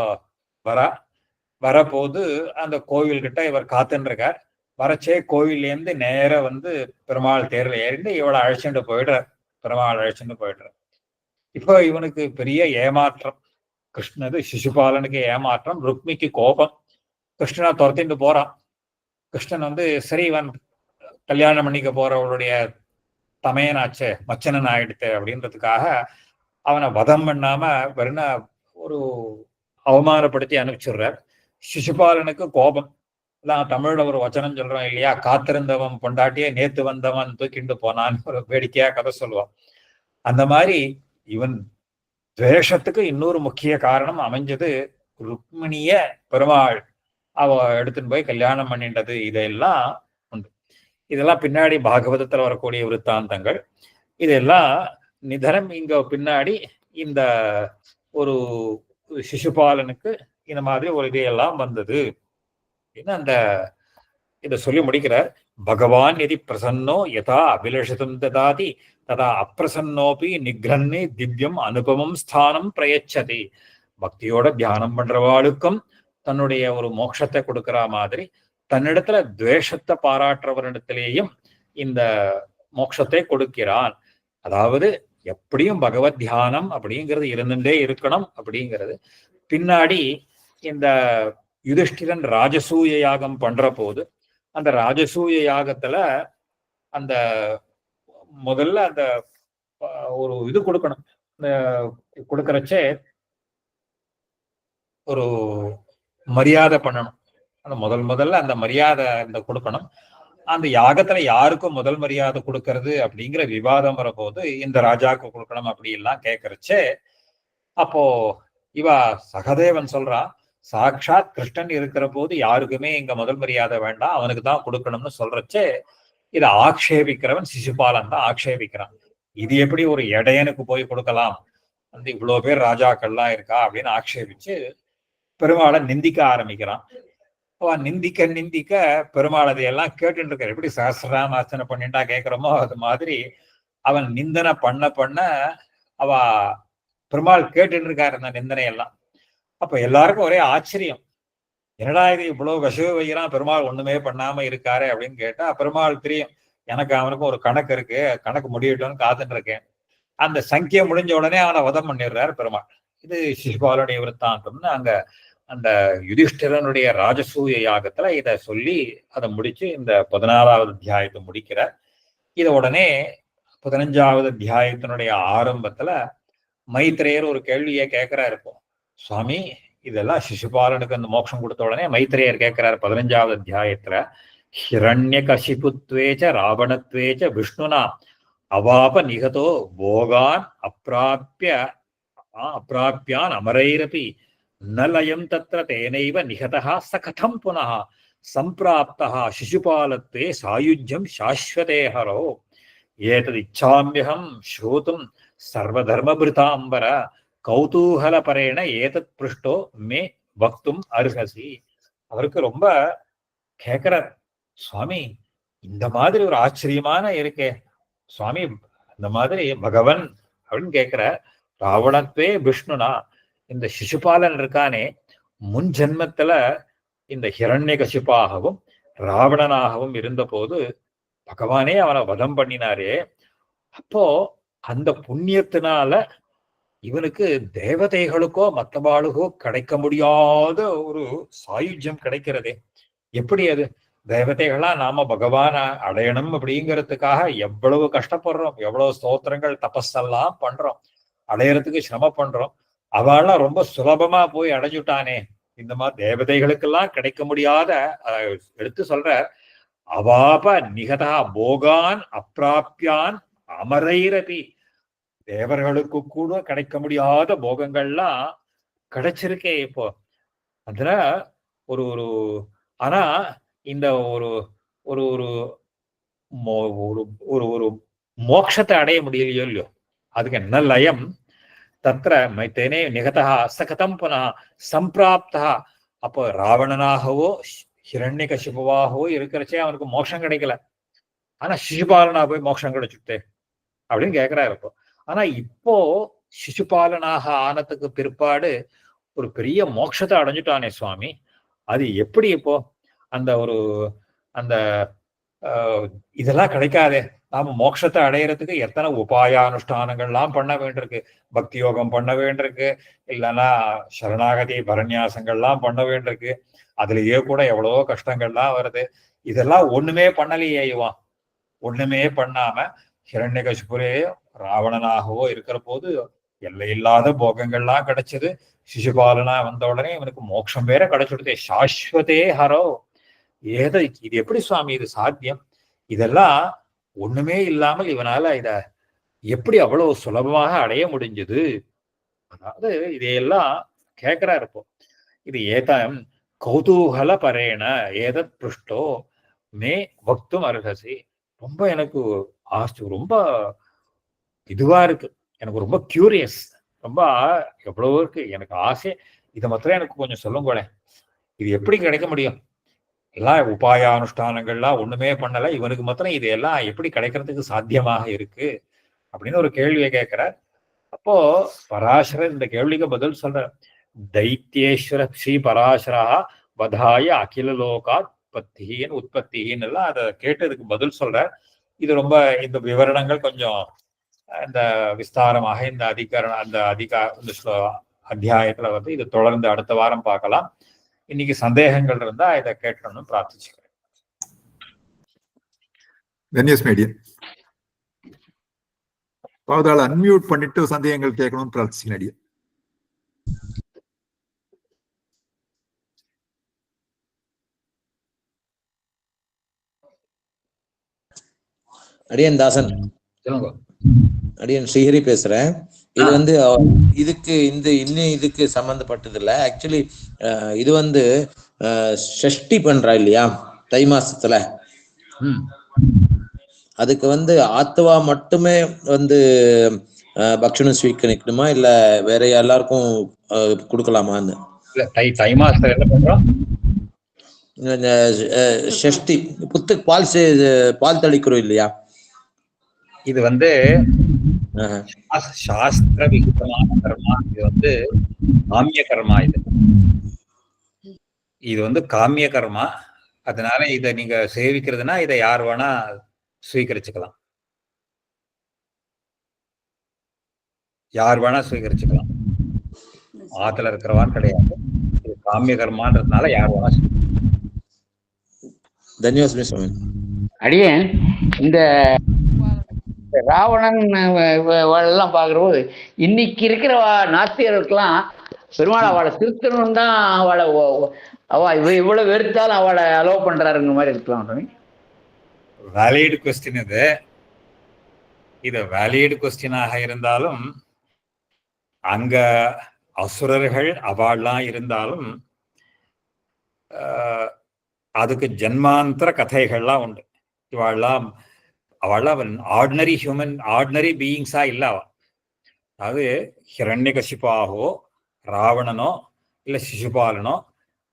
வரப்போது அந்த கோவில்கிட்ட இவர் காத்துருக்கார். வரச்சே கோவிலேருந்து நேர பெருமாள் தேர்ல ஏறிந்து இவளை அழைச்சிட்டு போயிடுறார், பெருமாள் அழைச்சிட்டு போயிடுறார். இப்போ இவனுக்கு பெரிய ஏமாற்றம், சிசுபாலனுக்கு ஏமாற்றம், ருக்மிக்கு கோபம். கிருஷ்ணனை துரத்திட்டு போறான். கிருஷ்ணன் சரி, இவன் கல்யாணம் பண்ணிக்க போறவளுடைய தமையனாச்சே, மச்சனன் ஆயிடுத்து அப்படின்றதுக்காக அவனை வதம் பண்ணாம வெறும் ஒரு அவமானப்படுத்தி அனுப்பிச்சுடுறார். சிசுபாலனுக்கு கோபம். நான் தமிழ்ல ஒரு வச்சனம் சொல்றோம் இல்லையா, காத்திருந்தவன் பொண்டாட்டியே நேத்து வந்தவன் தூக்கிண்டு போனான்னு ஒரு வேடிக்கையா கதை சொல்லுவான். அந்த மாதிரி இவன் துவேஷத்துக்கு இன்னொரு முக்கிய காரணம் அமைஞ்சது ருக்மிணிய பெருமாள் அவ எடுத்துன்னு போய் கல்யாணம் பண்ணின்றது. இதெல்லாம் உண்டு. இதெல்லாம் பின்னாடி பாகவதத்துல வரக்கூடிய விருத்தாந்தங்கள். இதெல்லாம் நிதனம் இங்க பின்னாடி இந்த ஒரு சிசுபாலனுக்கு இந்த மாதிரி ஒரு இதையெல்லாம் வந்தது அந்த இதை சொல்லி முடிக்கிறார். பகவான் எதி பிரசன்னோ யதா அபிலஷிதம் ததாதி ததா அப்பிரசன்னோபி நிக்ரன்னே திவ்யம் அனுபவம் ஸ்தானம் பிரயச்சதி. பக்தியோட தியானம் பண்றவாளுக்கும் தன்னுடைய ஒரு மோட்சத்தை கொடுக்கிற மாதிரி தன்னிடத்துல துவேஷத்தை பாராட்டுறவரிடத்திலேயும் இந்த மோட்சத்தை கொடுக்கிறான். அதாவது எப்படியும் பகவத் தியானம் அப்படிங்கிறது இருந்துட்டே இருக்கணும் அப்படிங்கிறது. பின்னாடி இந்த யுதிஷ்டிரன் ராஜசூய யாகம் பண்ற போது அந்த ராஜசூய யாகத்துல அந்த முதல்ல அந்த ஒரு இது கொடுக்கணும். கொடுக்கறச்சே ஒரு மரியாதை பண்ணணும். அந்த முதல்ல அந்த மரியாதை இந்த கொடுக்கணும். அந்த யாகத்துல யாருக்கும் முதல் மரியாதை கொடுக்கறது அப்படிங்கிற விவாதம் வரப்போது இந்த ராஜாவுக்கு கொடுக்கணும் அப்படி எல்லாம் கேட்கறச்சே, அப்போ இவா சகதேவன் சொல்றா, சாட்சாத் கிருஷ்ணன் இருக்கிற போது யாருக்குமே இங்க முதல் மரியாதை வேண்டாம், அவனுக்கு தான் கொடுக்கணும்னு சொல்றச்சே, இதை ஆக்ஷேபிக்கிறவன் சிசுபாலன் தான் ஆக்ஷேபிக்கிறான். இது எப்படி ஒரு இடையனுக்கு போய் கொடுக்கலாம், அந்த இவ்வளவு பேர் ராஜாக்கள்லாம் இருக்கா அப்படின்னு ஆக்ஷேபிச்சு பெருமாளை நிந்திக்க ஆரம்பிக்கிறான். அவன் நிந்திக்க பெருமாள் அதையெல்லாம் கேட்டுட்டு இருக்காரு. எப்படி சஹஸ்ரநாம அர்ச்சனை பண்ணிட்டா கேட்கிறோமோ அது மாதிரி அவன் நிந்தனை பண்ண அவ பெருமாள் கேட்டுட்டு இருக்காரு அந்த நிந்தனையெல்லாம். அப்ப எல்லாருக்கும் ஒரே ஆச்சரியம், என்னடா இது இவ்வளவு விஷவு வைக்கிறான், பெருமாள் ஒண்ணுமே பண்ணாம இருக்காரு அப்படின்னு கேட்டா, பெருமாள் தெரியும் எனக்கு அவனுக்கும் ஒரு கணக்கு இருக்கு, கணக்கு முடியட்டும்னு காத்துட்டு இருக்கேன். அந்த சங்கியம் முடிஞ்ச உடனே அவனை வதம் பண்ணிடுறாரு பெருமாள். இது சிசுபாலனுடைய விருத்தாந்தம்னு அங்க அந்த யுதிஷ்டிரனுடைய ராஜசூய யாகத்துல இதை சொல்லி அதை முடிச்சு இந்த 14வது அத்தியாயத்தை முடிக்கிறார். இத உடனே 15வது அத்தியாயத்தினுடைய ஆரம்பத்துல மைத்ரேயர் ஒரு கேள்வியை கேட்கிறாரு. இப்போ சுவாமி இதெல்லாம் சிசுபாலனுக்கு அந்த மோட்சம் கொடுத்த உடனே மைத்ரேயர் கேட்கிறார் 15வது அத்தியாயத்துல, ஹிரண்ய கசிபுத்வேச்ச ராவணத்வேச்ச விஷ்ணுனா அவாப நிகதோ போகான் அப்பிராப்பியான் அமரைரபி நலயம் தத்ர தேனைவ நிகதா சகதம் புனः சம்பிராப்தः சிசுபாலத்வே சாயுஜ்யம் சாஸ்வதே ஹரோ ஏததிச்சாம்யஹம் ஸ்ரோதும் சர்வதர்மபிருதாம்பர கௌதூகலபரேண ஏதத் பிருஷ்டோ மே வக்தும் அர்ஹசி. அவருக்கு ரொம்ப கேட்கிறார், சுவாமி இந்த மாதிரி ஒரு ஆச்சரியமான இருக்கே சுவாமி, இந்த மாதிரி பகவன் அப்படின்னு கேட்கிற, ராவணத்வே விஷ்ணுனா இந்த சிசுபாலன் இருக்கானே முன் ஜென்மத்துல இந்த ஹிரண்ய கசிப்பாகவும் ராவணனாகவும் இருந்த போது பகவானே அவனை வதம் பண்ணினாரே, அப்போ அந்த புண்ணியத்தினால இவனுக்கு தேவதைகளுக்கோ மற்றவாளுக்கோ கிடைக்க முடியாத ஒரு சாயுஜ்யம் கிடைக்கிறதே. எப்படி அது? தேவதைகளா நாம பகவான அடையணும் அப்படிங்கிறதுக்காக எவ்வளவு கஷ்டப்படுறோம், எவ்வளவு ஸ்தோத்திரங்கள் தபஸெல்லாம் பண்றோம், அடையறதுக்கு சிரம பண்றோம். அவெல்லாம் ரொம்ப சுலபமா போய் அடைஞ்சுட்டானே. இந்த மாதிரி தேவதைகளுக்கெல்லாம் கிடைக்க முடியாத எடுத்து சொல்ற, அவாப நிகதா போகான் அப்பிராப்பியான் அமரைரபி, தேவர்களுக்கு கூட கிடைக்க முடியாத போகங்கள்லாம் கிடைச்சிருக்கே இப்போ. அதுல ஒரு ஒரு ஆனா இந்த ஒரு ஒரு ஒரு ஒரு ஒரு மோட்சத்தை அடைய முடியலையோ இல்லையோ, அதுக்கு என்ன லயம் தத்ர மைத்தேனே நிகதா சகதம் புனः சம்பிராப்தா. அப்போ ராவணனாகவோ ஹிரண்ய கசிபுவாகவோ இருக்கிறச்சே அவனுக்கு மோட்சம் கிடைக்கல, ஆனா சிசுபாலனா போய் மோட்சம் கிடைச்சுட்டே அப்படின்னு கேட்கிறாரு. இப்போ ஆனா இப்போ சிசுபாலனாக ஆனதுக்கு பிற்பாடு ஒரு பெரிய மோட்சத்தை அடைஞ்சுட்டானே சுவாமி, அது எப்படி இப்போ அந்த ஒரு அந்த இதெல்லாம் கிடைக்காதே. நாம மோட்சத்தை அடையிறதுக்கு எத்தனை உபாயானுஷ்டானங்கள்லாம் பண்ண வேண்டியிருக்கு, பக்தி யோகம் பண்ண வேண்டியிருக்கு, இல்லைன்னா சரணாகதி பரநியாசங்கள்லாம் பண்ண வேண்டியிருக்கு. அதுலயே கூட எவ்வளவோ கஷ்டங்கள்லாம் வருது. இதெல்லாம் ஒண்ணுமே பண்ணலையே இவன். ஒண்ணுமே பண்ணாம ஹிரண்யகசிபுரே ராவணனாகவோ இருக்கிற போது எல்லையில்லாத போகங்கள்லாம் கிடைச்சது. சிசுபாலனா வந்த உடனே இவனுக்கு மோட்சம் வேற கிடைச்சுடுதே. சாஸ்வதே ஹரோ ஏதோ இது எப்படி சுவாமி இது சாத்தியம்? இதெல்லாம் ஒண்ணுமே இல்லாமல் இவனால இத எப்படி அவ்வளவு சுலபமாக அடைய முடிஞ்சது? அதாவது இதையெல்லாம் கேட்கிறாரு. இப்போ இது ஏதம் கௌதூகல பரேன ஏதத் பிருஷ்டோ மே வக்தும் அர்ஹசி. ரொம்ப எனக்கு ரொம்ப இதுவா இருக்கு, எனக்கு ரொம்ப கியூரியஸ், ரொம்ப எவ்வளவோ இருக்கு எனக்கு ஆசை. இதை மாத்திரம் எனக்கு கொஞ்சம் சொல்லுங்களேன், இது எப்படி கிடைக்க முடியும்? எல்லாம் உபாயானுஷ்டானங்கள்லாம் ஒண்ணுமே பண்ணல, இவனுக்கு மாத்திரம் இதையெல்லாம் எப்படி கிடைக்கிறதுக்கு சாத்தியமாக இருக்கு அப்படின்னு ஒரு கேள்வியை கேட்கிறார். அப்போ பராசரர் இந்த கேள்விக்கு பதில் சொல்ற, தைத்தியேஸ்வர ஸ்ரீ பராசரா வதாய அகில லோகாத் உற்பத்தின்னு உற்பத்தின்னு எல்லாம் அதை கேட்டதுக்கு பதில் சொல்ற. இது ரொம்ப இந்த விவரணங்கள் கொஞ்சம் இந்த விஸ்தாரமாக இந்த அத்தியாயத்துல வந்து இது தொடர்ந்து அடுத்த வாரம் பார்க்கலாம். இன்னைக்கு சந்தேகங்கள் இருந்தா இதை கேட்கணும்னு பிரார்த்திச்சுக்கிறேன். அன்மியூட் பண்ணிட்டு சந்தேகங்கள் கேட்கணும்னு பிரார்த்திச்சுக்கிறேன். அடியன் தாசன், அடியன் ஸ்ரீஹரி பேசுறேன். இது வந்து இதுக்கு சம்பந்தப்பட்டது இல்ல. ஆக்சுவலி இது வந்து ஷஷ்டி பண்றா இல்லையா தை மாசத்துல, அதுக்கு வந்து ஆத்வா மட்டுமே வந்து பக்ஷணம் ஸ்வீகரிக்கணுமா இல்ல வேற எல்லாருக்கும் கொடுக்கலாமான்னு? தை மாசத்துல என்ன பண்றோம்? ஷஷ்டி புத்துக்கு பால் தெளிக்கிறோம் இல்லையா? இது வந்து சாஸ்திர விகிதமான கர்மா. இது வந்து காமிய கர்மா. இது வந்து காமிய கர்மா. அதனால இதை நீங்க சேவிக்கிறதுனா இதை யார் வேணா ஸ்வீகரிச்சுக்கலாம். ஆத்துல இருக்கிறவான்னு கிடையாது. இது காமிய கர்மான்றதுனால யார் வேணா. தன்யவாத். அடியேன் இந்த ராவணன் எல்லாம் பாக்குற போது இன்னைக்கு இருக்கிற நாஸ்திகர்களுக்கெல்லாம் பெருமாள் அவளை திருத்தணும் தான் இவ்வளவு வெறுத்தாலும் அவளை அலோவ் பண்றாருங்க மாதிரி இருக்கலாம். வேலிட் கொஸ்டின் இது வேலிட் கொஸ்டினாக இருந்தாலும் அங்க அசுரர்கள் அவள்லாம் இருந்தாலும் அதுக்கு ஜன்மாந்தர கதைகள்லாம் உண்டு. அவள்லாம் ஆர்டினரி ஹியூமன், ஆர்டினரி பீயிங்ஸா இல்ல. அதாவது ஹிரண்யகசிபாவோ ராவணனோ இல்ல சிசுபாலனோ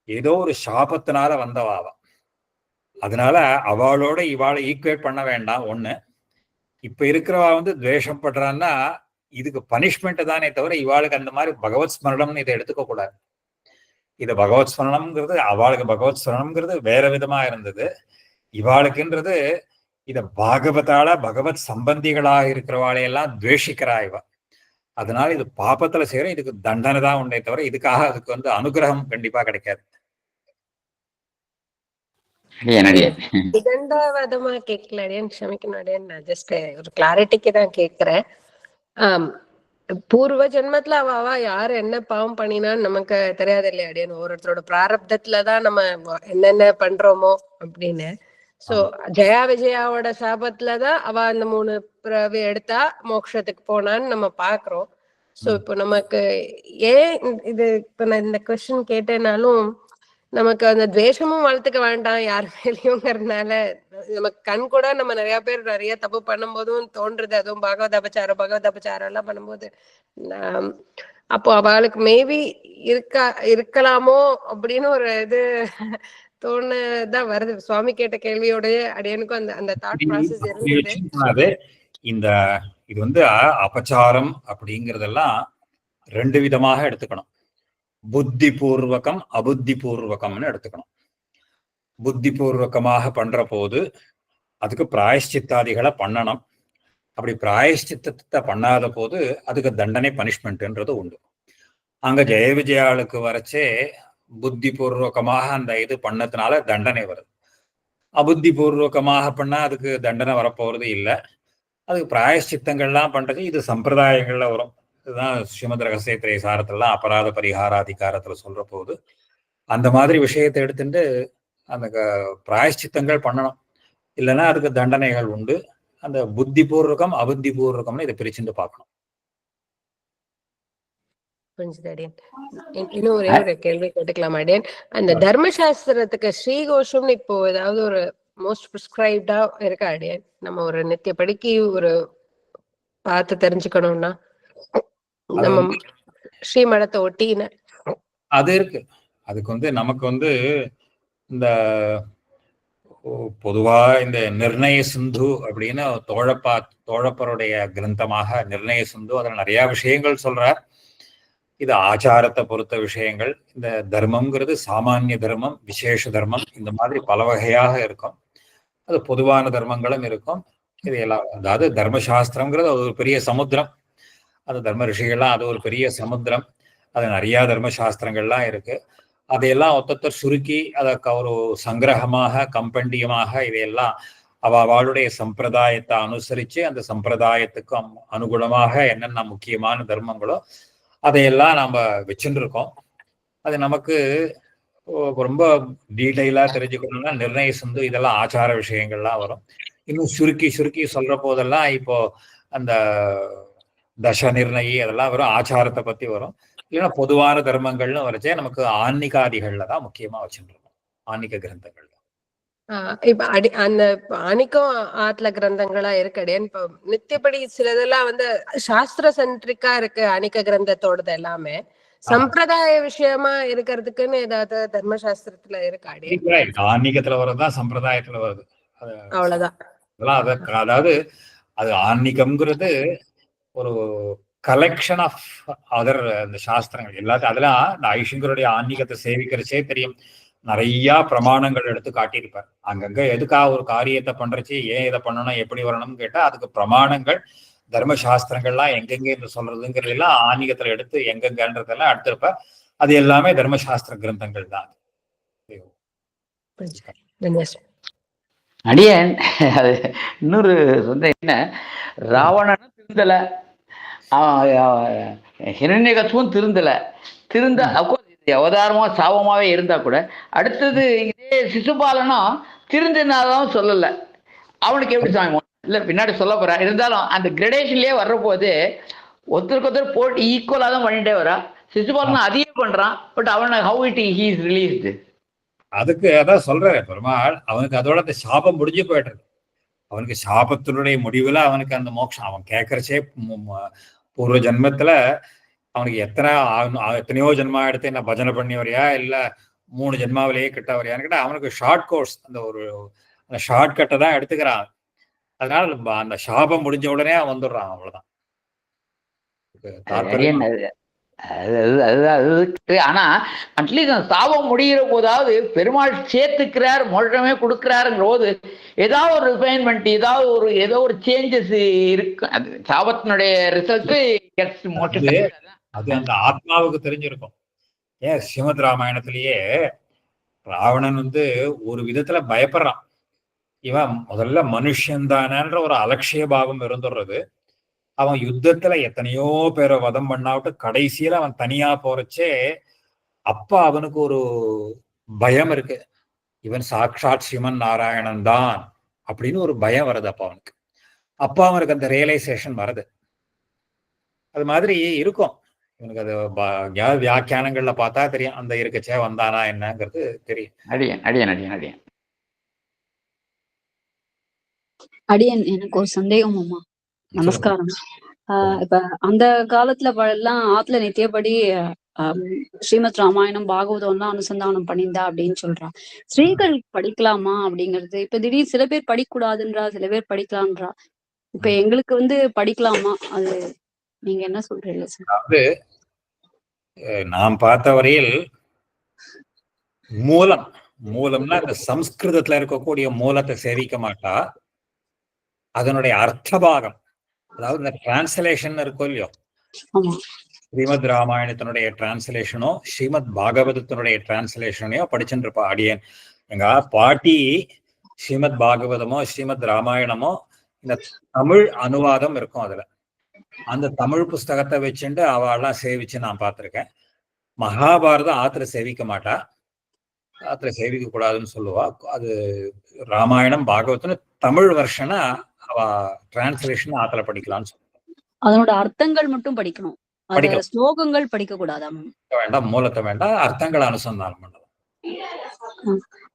ஏதோ ஒரு சாபத்தினால வந்தவாவ. அதனால அவளோட இவாளை ஈக்குவேட் பண்ண வேண்டாம். ஒண்ணு, இப்ப இருக்கிறவா வந்து துவேஷம் பண்றான்னா இதுக்கு பனிஷ்மெண்ட் தானே தவிர இவாளுக்கு அந்த மாதிரி பகவத் ஸ்மரணம்னு இதை எடுத்துக்க கூடாது. இது பகவத் ஸ்மரணம்ங்கிறது அவளுக்கு பகவத் ஸ்மரணம்ங்கிறது வேற விதமா இருந்தது. இவாளுக்குன்றது இத பாகவதால பகவத் சம்பந்திகளாக இருக்கிறவாளையெல்லாம் துவேஷிக்கிறா இவ. அதனால இது பாபத்துல செய்யற, இதுக்கு தண்டனை தான் உண்டே தவிர இதுக்காக அதுக்கு வந்து அனுகிரகம் கண்டிப்பா கிடைக்காது. இரண்டாவதமா கேட்கல அடியன், க்ஷமிக்கணும் அடியன். நான் ஜஸ்ட் ஒரு கிளாரிட்டிக்கு தான் கேட்கிறேன். பூர்வ ஜென்மத்துல அவ யாரு என்ன பாவம் பண்ணினான்னு நமக்கு தெரியாது இல்லையா அடியன்? ஒருத்தரோட பிராரப்தத்துலதான் நம்ம என்னென்ன பண்றோமோ அப்படின்னு. சோ ஜெயா விஜயாவோட சாபத்துலதான் அவ அந்த 3 பிறவி எடுத்தா மோட்சத்துக்கு போனான்னு நம்ம பாக்குறோம். சோ இப்போ நமக்கு ஏன் இது இப்ப நான் இந்த கொஸ்டின் கேட்டேனாலும் நமக்கு அந்த துவேஷமும் வளர்த்துக்க வேண்டாம் யார் மேலேயும்ங்கிறதுனால நமக்கு கண் கூட நம்ம நிறைய பேர் நிறைய தப்பு பண்ணும் போதும் தோன்றுது. அதுவும் பகவத் அபச்சாரம் எல்லாம் பண்ணும்போது அப்போ அவளுக்கு மேபி இருக்கலாமோ அப்படின்னு ஒரு இது தோணுதான் வருது. சுவாமி கேட்ட கேள்வியோடய அடியனுக்கும் அந்த தாட் ப்ராசஸ் இருந்தது. இது வந்து அபச்சாரம் அப்படிங்கறதெல்லாம் 2 விதமாக எடுத்துக்கணும். புத்தி பூர்வகம் அபுத்தி பூர்வகம்னு எடுத்துக்கணும். புத்தி பூர்வகமாக பண்ற போது அதுக்கு பிராயஷ்சித்தாதிகளை பண்ணணும். அப்படி பிராயஷ்சித்தத்தை பண்ணாத போது அதுக்கு தண்டனை பனிஷ்மெண்ட்ன்றது உண்டு. அங்க ஜெய விஜயாளுக்கு வரைச்சே புத்தி பூர்வகமாக அந்த இது பண்ணதுனால தண்டனை வருது. அபுத்தி பூர்வகமாக பண்ணா அதுக்கு தண்டனை வரப்போறது இல்லை. அதுக்கு பிராயஷ்சித்தங்கள்லாம் பண்றது இது சம்பிரதாயங்கள்ல வரும். இதுதான் ஸ்ரீமத் ரகசிய சாரத்துலாம் அபராத பரிகாராதிகாரத்துல சொல்ற போது அந்த மாதிரி விஷயத்தை எடுத்துட்டு அந்த பிராயஷ்சித்தங்கள் பண்ணணும். இல்லைன்னா அதுக்கு தண்டனைகள் உண்டு. அந்த புத்தி பூர்வகம் அபுத்தி பூர்வகம்னு இதை பிரிச்சுட்டு பார்க்கணும். இன்னும் ஒரே ஒரு கேள்வி கேட்டுக்கலாம் அடியன். அந்த தர்மசாஸ்திரத்துக்கு ஸ்ரீகோஷம்னு இப்போ ஏதாவது ஒரு மோஸ்ட் பிரிஸ்கிரைப்டா இருக்கா அடியன்? நம்ம ஒரு நித்திய படிக்கு ஒரு பார்த்து தெரிஞ்சுக்கணும்னா நம்ம ஸ்ரீமடத்தை ஒட்டின அது இருக்கு. அதுக்கு வந்து நமக்கு வந்து இந்த பொதுவா இந்த நிர்ணய சிந்து அப்படின்னு தோழப்பருடைய கிரந்தமாக நிர்ணய சிந்து அதில் நிறைய விஷயங்கள் சொல்றார். இது ஆச்சாரத்தை பொறுத்த விஷயங்கள். இந்த தர்மம்ங்கிறது சாமானிய தர்மம், விசேஷ தர்மம், இந்த மாதிரி பல வகையாக இருக்கும். அது பொதுவான தர்மங்களும் இருக்கும். இது எல்லாம், அதாவது தர்மசாஸ்திரம்ங்கிறது அது ஒரு பெரிய சமுத்திரம். அது தர்ம ரிஷிகள்லாம் அது ஒரு பெரிய சமுத்திரம். அது நிறைய தர்மசாஸ்திரங்கள்லாம் இருக்கு. அதையெல்லாம் ஒத்தொத்தர் சுருக்கி அதை ஒரு சங்கிரகமாக கம்பண்டியமாக இதையெல்லாம் அவளுடைய சம்பிரதாயத்தை அனுசரிச்சு அந்த சம்பிரதாயத்துக்கு அனுகுணமாக என்னென்ன முக்கியமான தர்மங்களோ அதையெல்லாம் நாம வச்சுட்டு இருக்கோம். அது நமக்கு ரொம்ப டீட்டெயிலா தெரிஞ்சுக்கணும்னா நிர்ணய சிந்து இதெல்லாம் ஆச்சார விஷயங்கள்லாம் வரும். இன்னும் சுருக்கி சுருக்கி சொல்ற போதெல்லாம் இப்போ அந்த தச நிர்ணயி அதெல்லாம் வரும், ஆச்சாரத்தை பத்தி வரும். இல்லைன்னா பொதுவான தர்மங்கள்னு வரைச்சே நமக்கு ஆன்மீகாதிகள்ல தான் முக்கியமா வச்சுட்டு இருக்கோம், ஆன்மீக கிரந்தங்கள். இப்ப அந்த ஆணிக்கம் ஆத்ல கிரந்தங்களா இருக்கு. இப்ப நித்தியப்படி சிலதெல்லாம் வந்து சாஸ்திர சென்ட்ரிக்கா இருக்கு ஆணிக்க கிரந்தத்தோடது எல்லாமே. சம்பிரதாய விஷயமா இருக்கிறதுக்குன்னு ஏதாவது தர்மசாஸ்திரத்துல இருக்காடி? ஆன்மீகத்துல வர்றதுதான் சம்பிரதாயத்துல வருது, அவ்வளவுதான். அதாவது அது ஆன்மீகம்ங்கிறது ஒரு கலெக்ஷன் ஆஃப் அதர் இந்த சாஸ்திரங்கள் எல்லாத்தையும். அதெல்லாம் இந்த ஐஷங்கருடைய ஆன்மீகத்தை சேவிக்கிறச்சே தெரியும். நிறைய பிரமாணங்கள் எடுத்து காட்டியிருப்பார். அங்கங்க எதுக்காக ஒரு காரியத்தை பண்றச்சு, ஏன் இதை பண்ணணும், எப்படி வரணும்னு கேட்டா அதுக்கு பிரமாணங்கள் தர்மசாஸ்திரங்கள்லாம் எங்கெங்க இருந்து சொல்றதுங்கிறது எல்லாம் ஆன்மீகத்துல எடுத்து எங்கெங்கன்றதெல்லாம் எடுத்திருப்பார். அது எல்லாமே தர்மசாஸ்திர கிரந்தங்கள் தான். அடியன் அது இன்னொரு சொந்த என்ன, ராவணனும் திருந்தல, ஹிரண்யகசுவும் திருந்தல. அவதாரமா சாபமாவே இருந்தா கூட அடுத்தது இதே சிசுபாலனும் திருந்தினாலும் சொல்லல. அவனுக்கு எப்படி சாமி இல்ல பின்னாடி சொல்ல போறா. இருந்தாலும் அந்த கிரடேஷன்லயே வர்ற போது ஒருத்தருக்கு ஒருத்தர் போட்டு ஈக்குவலா தான் பண்ணிட்டே வரா. சிசுபாலன் அதையே பண்றான். பட் அவன் how it he is released. அதுக்கு அதான் சொல்றாரு பெருமாள், அவனுக்கு அதோட அந்த சாபம் முடிஞ்சு போயிடுறது. அவனுக்கு சாபத்தினுடைய முடிவுல அவனுக்கு அந்த மோட்சம். அவன் கேட்கறச்சே பூர்வ ஜென்மத்துல அவனுக்கு எத்தனையோ ஜென்மா எடுத்து என்ன பஜனை பண்ணி வரையா இல்ல 3 ஜென்மாவிலேயே கிட்ட வரையான்னு கேட்டா அவனுக்கு ஷார்ட் கோர்ஸ், அந்த ஷார்ட் கட்டை தான் எடுத்துக்கிறான். அதனால அந்த சாபம் முடிஞ்ச உடனே அவன் வந்துடுறான், அவ்வளவுதான். ஆனா அட்லீஸ்ட் அந்த சாபம் முடிகிற போதாவது பெருமாள் சேர்த்துக்கிறார், மோட்சமே கொடுக்கிறாருங்கிற போது ஏதாவது ஒரு ரிஃபைன்மெண்ட், ஏதோ ஒரு சேஞ்சஸ் இருக்கு. அது சாபத்தினுடைய ரிசல்ட் அது அந்த ஆத்மாவுக்கு தெரிஞ்சிருக்கும். ஏன் ஸ்ரீமத் ராமாயணத்திலேயே ராவணன் ஒரு விதத்துல பயப்படுறான். இவன் முதல்ல மனுஷன் தானன்ற ஒரு அலட்சிய பாவம் இருந்துடுறது. அவன் யுத்தத்துல எத்தனையோ பேரை வதம் பண்ணாவிட்டு கடைசியில அவன் தனியா போறச்சே அப்ப அவனுக்கு ஒரு பயம் இருக்கு. இவன் சாட்சாத் ஸ்ரீமன் நாராயணன் தான் அப்படின்னு ஒரு பயம் வருது. அப்ப அவனுக்கு அந்த ரியலைசேஷன் வருது. அது மாதிரி இருக்கும் இவனுக்கு. அது வியாக்கியானங்கள்ல பார்த்தா தெரியும், அந்த இருக்கச்சே வந்தானா என்னங்கிறது தெரியும். அடியன் எனக்கு ஒரு சந்தேகம் அம்மா. நமஸ்காரம். இப்ப அந்த காலத்துல எல்லாம் ஆத்துல நித்தியப்படி ஸ்ரீமத் ராமாயணம் பாகவதம் எல்லாம் அனுசந்தானம் பண்ணியிருந்தா அப்படின்னு சொல்றான். ஸ்ரீகள் படிக்கலாமா அப்படிங்கிறது இப்ப திடீர் சில பேர் படிக்கக்கூடாதுன்றா, சில பேர் படிக்கலான்றா. இப்ப எங்களுக்கு படிக்கலாமா, அது நீங்க என்ன சொல்றீங்க சார்? அதாவது நாம் பார்த்த வரையில் மூலம்னா இந்த சம்ஸ்கிருதத்துல இருக்கக்கூடிய மூலத்தை சேவிக்க மாட்டா. அதனுடைய அர்த்த பாகம், அதாவது இந்த டிரான்ஸ்லேஷன் இருக்கோ இல்லையோ, ஸ்ரீமத் ராமாயணத்தினுடைய டிரான்ஸ்லேஷனோ ஸ்ரீமத் பாகவதத்தினுடைய டிரான்ஸ்லேஷனையோ படிச்சுட்டு இருப்பா. அடியேன் எங்க பாட்டி ஸ்ரீமத் பாகவதமோ ஸ்ரீமத் ராமாயணமோ இந்த தமிழ் அனுவாதம் இருக்கும், அதுல அந்த தமிழ் புஸ்தகத்தை வச்சுட்டு அவெல்லாம் சேவிச்சு நான் பார்த்திருக்கேன். மகாபாரதம் ஆத்துல சேவிக்க மாட்டா, ஆத்துல சேவிக்க கூடாதுன்னு சொல்லுவா. அது ராமாயணம் பாகவதம்னு தமிழ் வெர்ஷனா அவ டிரான்ஸ்லேஷன் ஆத்துல படிக்கலாம்னு சொல்லுவா. அதனோட அர்த்தங்கள் மட்டும் படிக்கணும், ஸ்லோகங்கள் படிக்க கூடாதா? வேண்டாம், மூலத்தை வேண்டாம், அர்த்தங்களை அனுசந்தானம் பண்ணலாம்.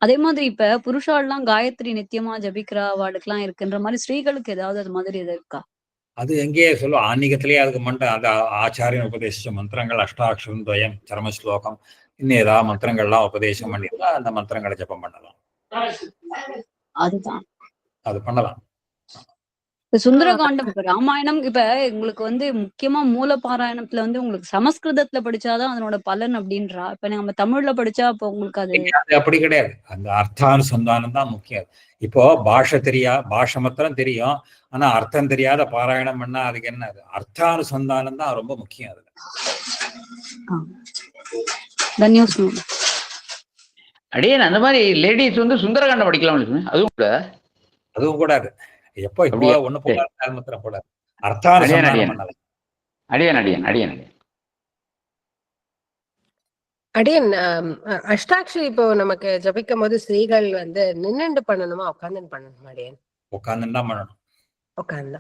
அதே மாதிரி இப்ப புருஷாலாம் காயத்ரி நித்தியமா ஜபிக்கிறா வாளுக்கெல்லாம் இருக்குன்ற மாதிரி ஸ்ரீகளுக்கு ஏதாவது அது மாதிரி எது இருக்கா? அது எங்கேயே சொல்லுவோம், ஆன்மீகத்திலேயே அதுக்கு அந்த ஆச்சாரியன் உபதேசிச்ச மந்திரங்கள் அஷ்டாட்சரம் துவயம் சரம ஸ்லோகம் இன்னும் ஏதாவது மந்திரங்கள்லாம் உபதேசம் பண்ணிருந்தா அந்த மந்திரங்களை ஜபம் பண்ணலாம். அதுதான் அது பண்ணலாம். சுந்தரகாண்டம் இப்ப ராமாயணம் இப்ப உங்களுக்கு முக்கியமா மூல பாராயணத்துல உங்களுக்கு சமஸ்கிருதத்துல படிச்சாதான் அதனோட பலன் அப்படின்றா. இப்ப நம்ம தமிழ்ல படிச்சா அப்ப உங்களுக்கு அது அப்படி கிடையாது. அந்த அர்த்தானுசந்தானம் தான் முக்கியம். இப்போ பாஷை மாத்திரம் தெரியும், ஆனா அர்த்தம் தெரியாத பாராயணம் பண்ணா அதுக்கு என்ன? அர்த்தானுசந்தானம் தான் ரொம்ப முக்கியம். அதுல அடியே அந்த மாதிரி லேடிஸ் சுந்தரகாண்டம் படிக்கலாம், அதுவும் கூடாது. எப்போ இப்போ ஒண்ணு போடாது மாத்திரம் கூடாது. அர்த்தானுசந்தானம் பண்ணலாம். அடியன் அஷ்டாட்சரி இப்போ நமக்கு ஜபிக்கும் போது ஸ்ரீகள் நின்னுண்டு பண்ணணுமா உட்கார்ந்து பண்ணணுமா? அடியன் உட்கார்ந்து தான் பண்ணணும். உட்கார்ந்து